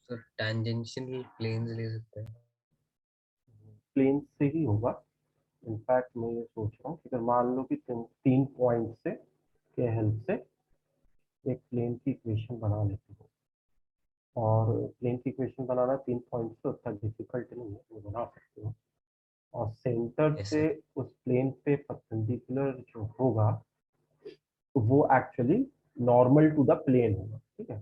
B: सर टैंजेंशियल प्लेन्स ले सकते हैं।
A: प्लेन से ही होगा। इनफैक्ट मैं ये सोच रहा हूँ कि अगर मान लो कि तुम 3 पॉइंट से के हेल्प से एक प्लेन की इक्वेशन बना लेते हो, और प्लेन की इक्वेशन बनाना 3 पॉइंट से उतना डिफिकल्ट नहीं है, वो बना सकते हो। और सेंटर
B: यस
A: से
B: सर।
A: उस प्लेन पे परपेंडिकुलर जो होगा वो actually normal to the plane होगा, ठीक है।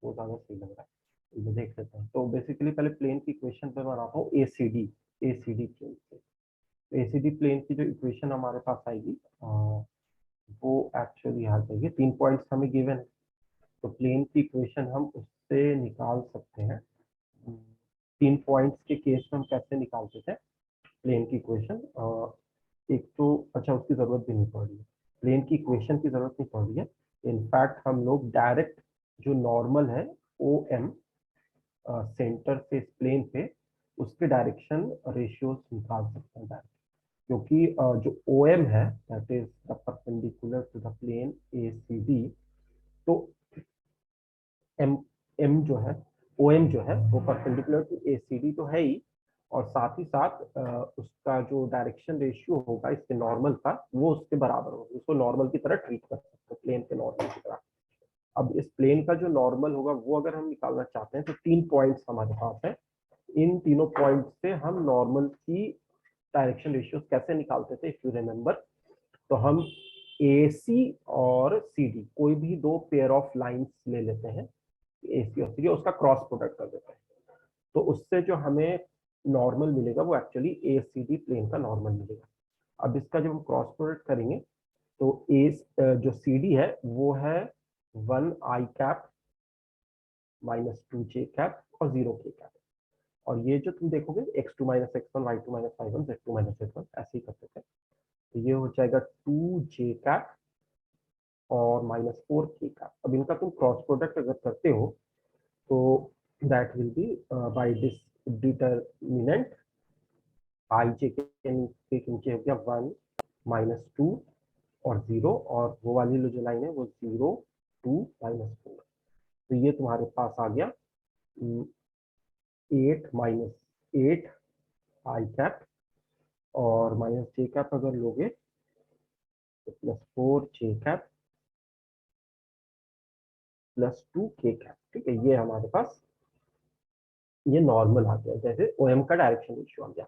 A: वो ज्यादा सही लग रहा है, ये देख लेते हैं। तो बेसिकली पहले प्लेन की इक्वेशन पे बनाता हूँ एसीडी, एसीडी प्लेन से। एसीडी प्लेन की जो इक्वेशन हमारे पास आएगी वो एक्चुअली आ जाएगी, 3 पॉइंट्स हमें गिवन है, तो प्लेन की इक्वेशन हम उससे निकाल सकते हैं। 3 पॉइंट्स के केस में हम कैसे निकालते थे प्लेन की इक्वेशन। एक तो अच्छा उसकी जरूरत भी नहीं पड़ रही है, प्लेन की इक्वेशन की जरूरत नहीं पड़ रही है। इनफैक्ट हम लोग डायरेक्ट जो नॉर्मल है ओ एम सेंटर से प्लेन पे उसके डायरेक्शन रेशियोज निकाल सकते हैं डायरेक्ट, क्योंकि जो ओ एम है that is the perpendicular to the plane A C D. तो एम एम जो है ओ एम जो है वो perpendicular to A C D तो है ही, और साथ ही साथ उसका जो डायरेक्शन रेशियो होगा इसके नॉर्मल का वो उसके बराबर होगा, उसको नॉर्मल की तरह ट्रीट कर सकते हैं, प्लेन के नॉर्मल की तरह। अब इस प्लेन का जो नॉर्मल होगा वो अगर हम निकालना चाहते हैं तो 3 पॉइंट्स हमारे पास है। इन तीनों पॉइंट से हम नॉर्मल की डायरेक्शन रेशियो कैसे निकालते थे, इफ यू रिमेंबर, तो हम ए सी और सी डी कोई भी दो पेयर ऑफ लाइंस ले लेते हैं, ए सी और सी डी, उसका क्रॉस प्रोडक्ट कर देते हैं, तो उससे जो हमें नॉर्मल मिलेगा वो एक्चुअली ए सी डी प्लेन का नॉर्मल मिलेगा। अब इसका जब हम क्रॉस प्रोडक्ट करेंगे तो ए जो सी डी है वो है 1 आई कैप माइनस 2 जे कैप और 0 के कैप, और ये जो तुम देखोगे x2 minus x1 y2 minus y1 z2 minus z1 ऐसे ही करते थे, तो ये हो जाएगा 2 जे कैप और माइनस 4 के कैप। अब इनका तुम क्रॉस प्रोडक्ट अगर करते हो तो that will be by this determinant i j के नीचे हो गया 1 माइनस 2 और 0, और वो वाली जो लाइन है वो 0 2 माइनस 4, तो ये तुम्हारे पास आ गया 8 माइनस 8 आई कैप और माइनस जे कैप अगर लोगे तो प्लस 4 जे कैप प्लस 2 के कैप। ठीक है, ये हमारे पास ये नॉर्मल आ गया, जैसे ओ एम का डायरेक्शन रेशियो आ गया।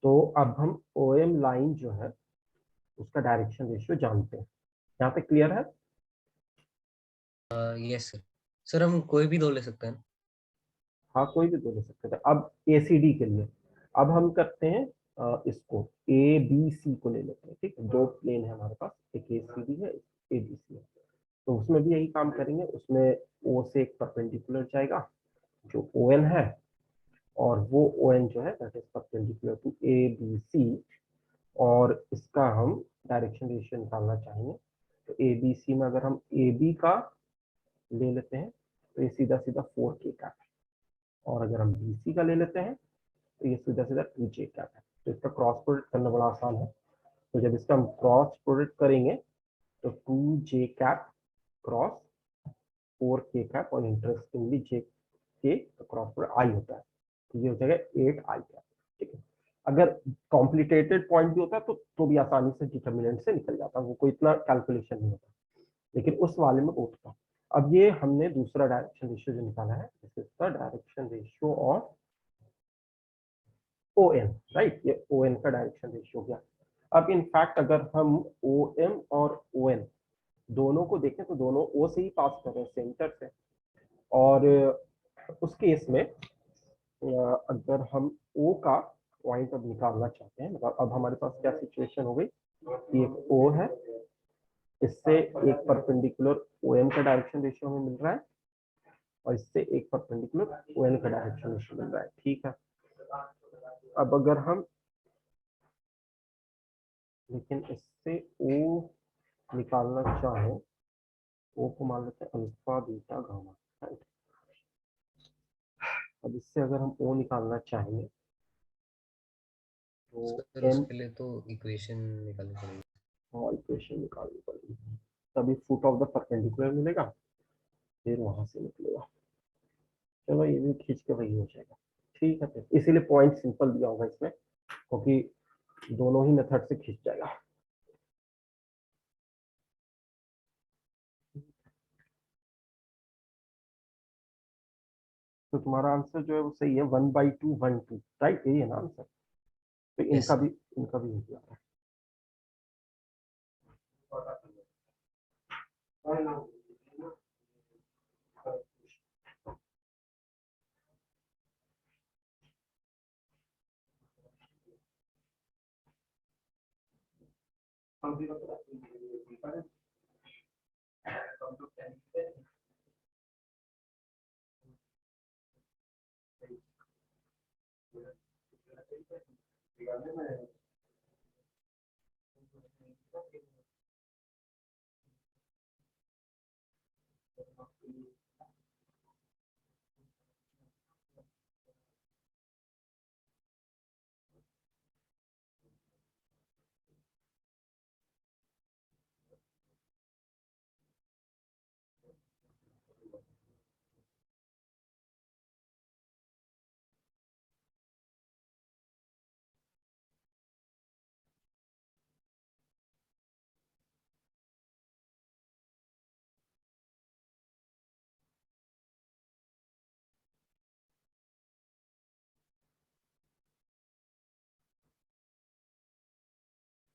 A: तो अब हम ओ एम लाइन जो है उसका डायरेक्शन रेशियो जानते हैं। यहाँ पे क्लियर है?
B: Yes sir. सर हम कोई भी दो ले सकते हैं।
A: हाँ, कोई भी दो ले सकते थे। अब ए सी डी के लिए अब हम करते हैं इसको ए बी सी को ले लेते हैं। ठीक है, दो प्लेन है हमारे पास, एक ए सी डी है, ए बी सी है, तो उसमें भी यही काम करेंगे। उसमें ओ से एक परपेंडिकुलर जाएगा जो ओ एन है, और वो ओ एन जो है that is perpendicular to A B C, और इसका हम डायरेक्शन रेशियो निकालना चाहेंगे। तो ए बी सी में अगर हम ए बी का ले लेते हैं तो ये सीधा सीधा 4 के कैप है, और अगर हम बी सी का ले लेते हैं तो ये सीधा सीधा 2 जे कैप है। तो इसका क्रॉस प्रोडक्ट करना बड़ा आसान है। तो जब इसका हम क्रॉस प्रोडक्ट करेंगे तो 2 जे कैप क्रॉस 4 के कैप, और इंटरेस्टिंगली जे के क्रॉस प्रोडक्ट आई होता है, तो ये हो जाएगा 8 आई कैप। ठीक है, अगर कॉम्प्लिकेटेड पॉइंट भी होता है तो भी आसानी से डिटर्मिनेंट से निकल जाता है, वो कोई इतना कैलकुलेशन नहीं होता, लेकिन उस वाले में बहुत था। अब ये हमने दूसरा डायरेक्शन रेशियो जो निकाला है, this is the direction ratio of O N, right, ये ओ एन का डायरेक्शन रेशियो हो गया। अब इनफैक्ट अगर हम ओ एम और ओ एन दोनों को देखें तो दोनों ओ से ही पास कर रहे हैं, सेंटर से, और उस केस में अगर हम ओ का पॉइंट अब निकालना चाहते हैं, मतलब अब हमारे पास क्या सिचुएशन हो गई कि एक ओ है, इससे एक परपेंडिकुलर ओ एम का डायरेक्शन रेशियो हमें मिल रहा है, और इससे एक परपेंडिकुलर ओ एन का डायरेक्शन रेशियो मिल रहा है। ठीक है, अब अगर हम लेकिन इससे ओ निकालना चाहें, ओ को मान लेते हैं अल्फा बीटा गामा, राइट। अब इससे अगर हम ओ निकालना चाहेंगे तो
B: सर
A: एम,
B: उसके लिए तो इक्वेशन निकालनी पड़ेगी।
A: और इक्वेशन निकालनी पड़ेगी, तभी फुट ऑफ द परपेंडिकुलर मिलेगा, फिर वहां से निकलेगा। चलो ये भी खींच के वही हो जाएगा। ठीक है, फिर इसीलिए पॉइंट सिंपल दिया होगा इसमें, क्योंकि दोनों ही मेथड से खींच जाएगा। तो तुम्हारा आंसर जो है वो सही है, 1/2 1 2, राइट, यही है ना आंसर। तो
B: यस सर।
A: इनका भी हो गया।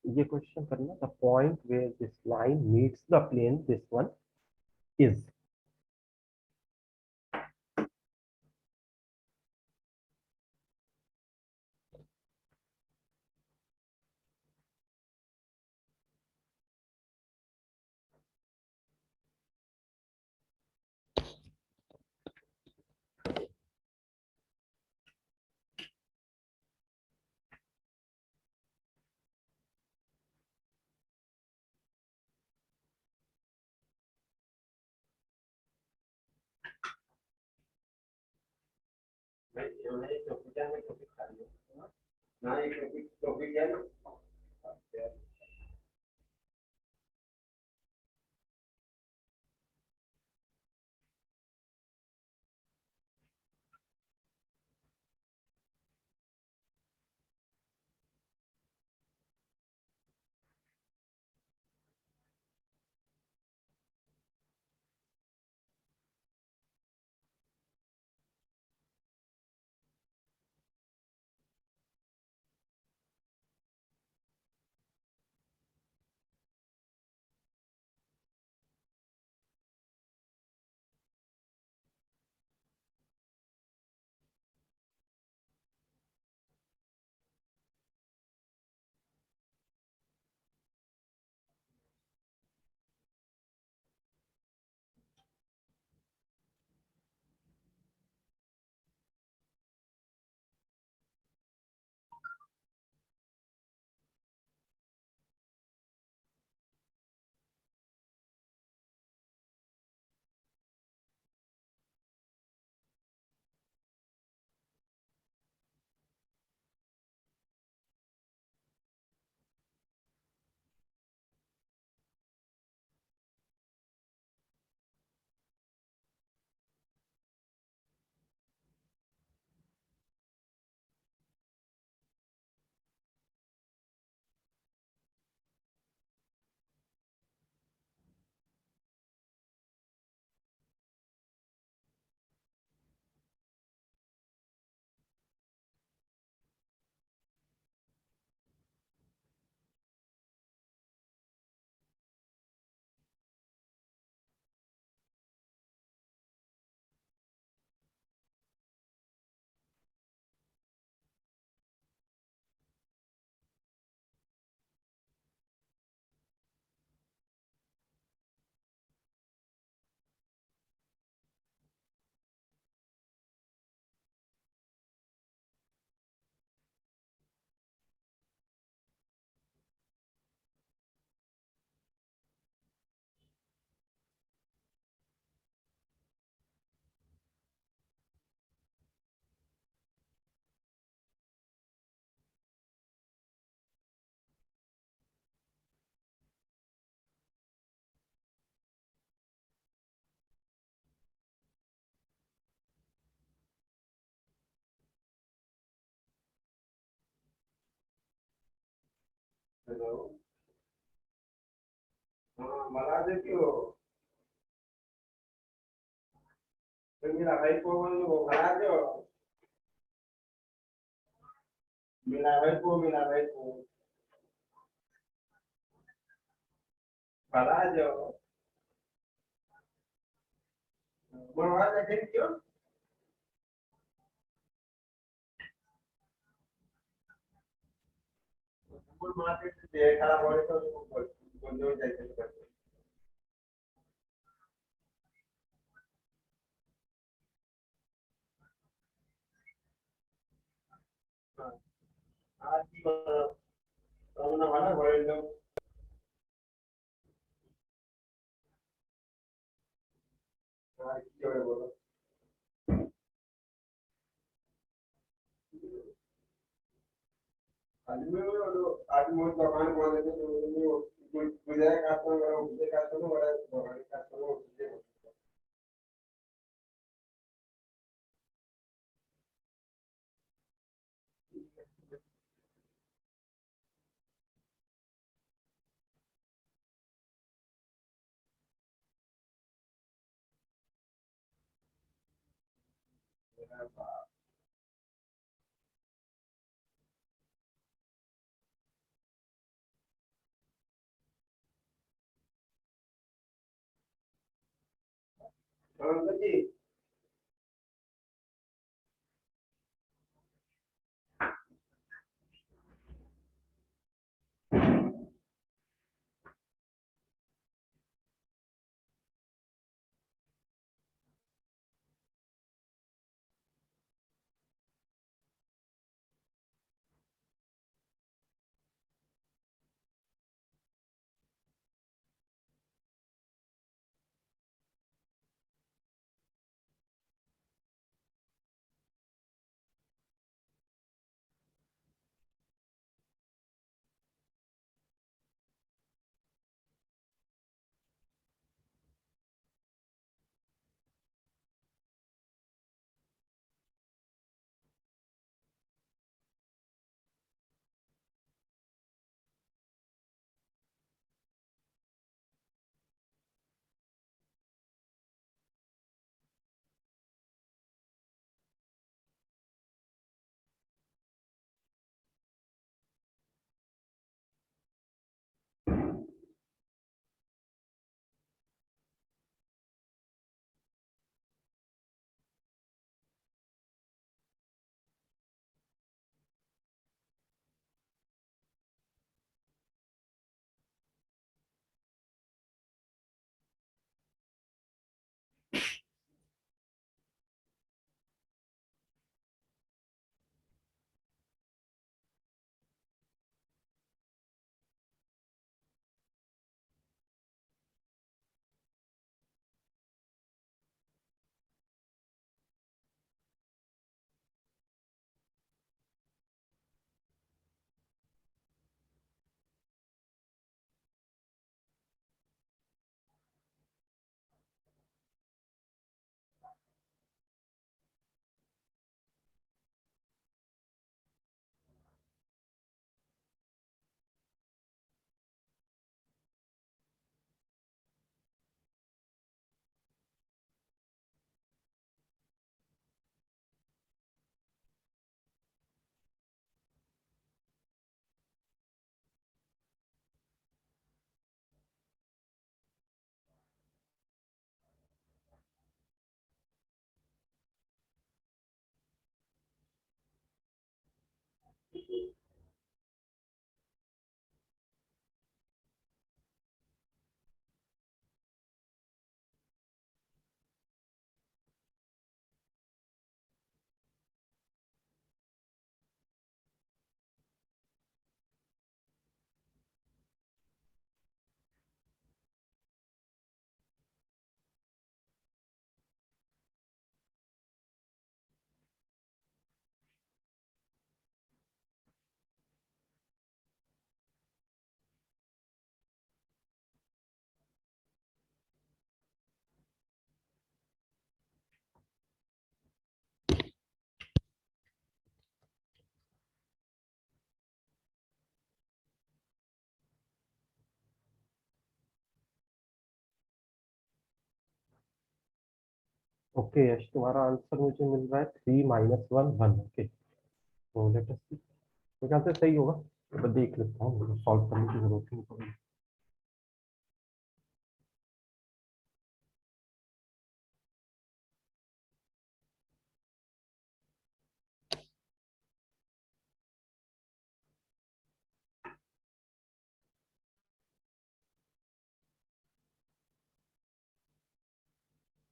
A: ये क्वेश्चन करना, the point where this line meets the plane this one is. Hello, हाँ मला देखियो, तो मेरा भाई को वो भरा दो, मेरा भाई को भरा दो, बनवा दे क्यों? बोल मार्केट से खराब हो रहे तो बोल दो जैसे करते। हाँ ओके यश, तुम्हारा आंसर मुझे मिल रहा है 3 - 1 1। ओके, तो लेट अस सी, तो क्या सही होगा? तो देख लेता हूँ, सॉल्व करने की जरूरत नहीं पड़ेगी।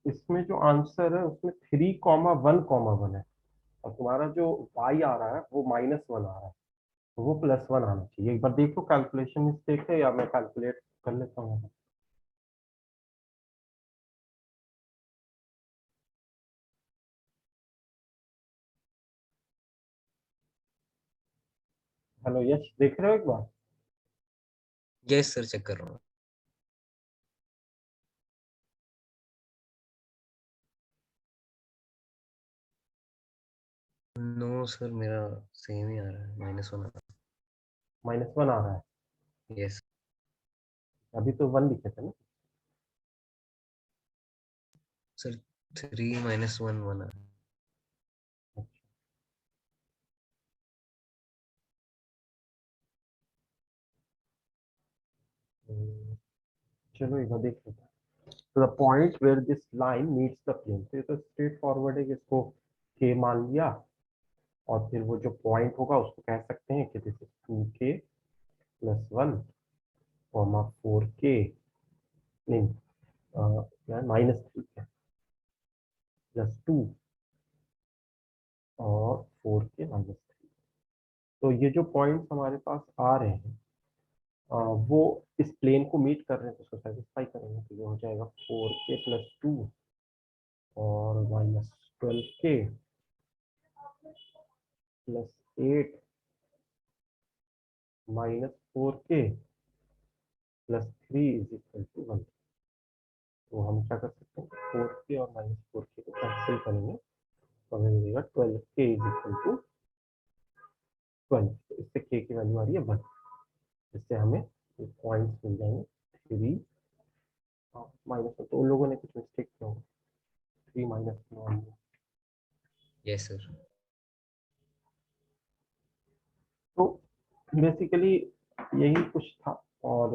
A: इसमें जो आंसर है उसमें 3, 1, 1 है, और तुम्हारा जो y आ रहा है वो -1 आ रहा है। वो +1 आना चाहिए। एक बार देखो कैलकुलेशन मिस्टेक है या मैं कैलकुलेट कर लेता हूँ। हेलो यश, देख रहे हो एक बार?
B: यस सर, चेक कर रहा हूँ। नो सर, मेरा सेम ही आ रहा है, -1 आ रहा
A: -1 आ रहा है।
B: है। यस
A: अभी तो 1 लिखे थे ना।
B: सर, 3 - 1 1 आ रहा है।
A: हम्म, चलो एक बार देख लेते हैं। तो the point where this line meets the plane, तो ये तो स्ट्रेट फॉरवर्ड है कि इसको k मान लिया, और फिर वो जो पॉइंट होगा उसको कह सकते हैं कि this is 2k + 1 comma 4k, नहीं क्या है, -3k +2 और 4k -3। तो ये जो पॉइंट्स हमारे पास आ रहे हैं वो इस प्लेन को मीट कर रहे हैं, तो उसको सेटिस्फाई करेंगे। तो ये हो जाएगा 4k + 2 और -12k +8 -4k +3 = 1। तो हम क्या कर सकते हैं, 4k और -4k को कैंसिल करेंगे तो हमें मिलेगा 12k = 12। तो इससे k की वैल्यू आ रही है 1। इससे हमें पॉइंट्स मिल जाएंगे 3 -1। तो उन लोगों ने कुछ मिस्टेक किया होगा, 3 -1।
B: Yes sir.
A: तो बेसिकली यही कुछ था, और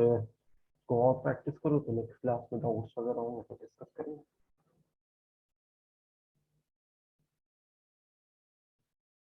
A: को और प्रैक्टिस करो तो नेक्स्ट क्लास में डाउट्स वगैरह होंगे तो डिस्कस करेंगे।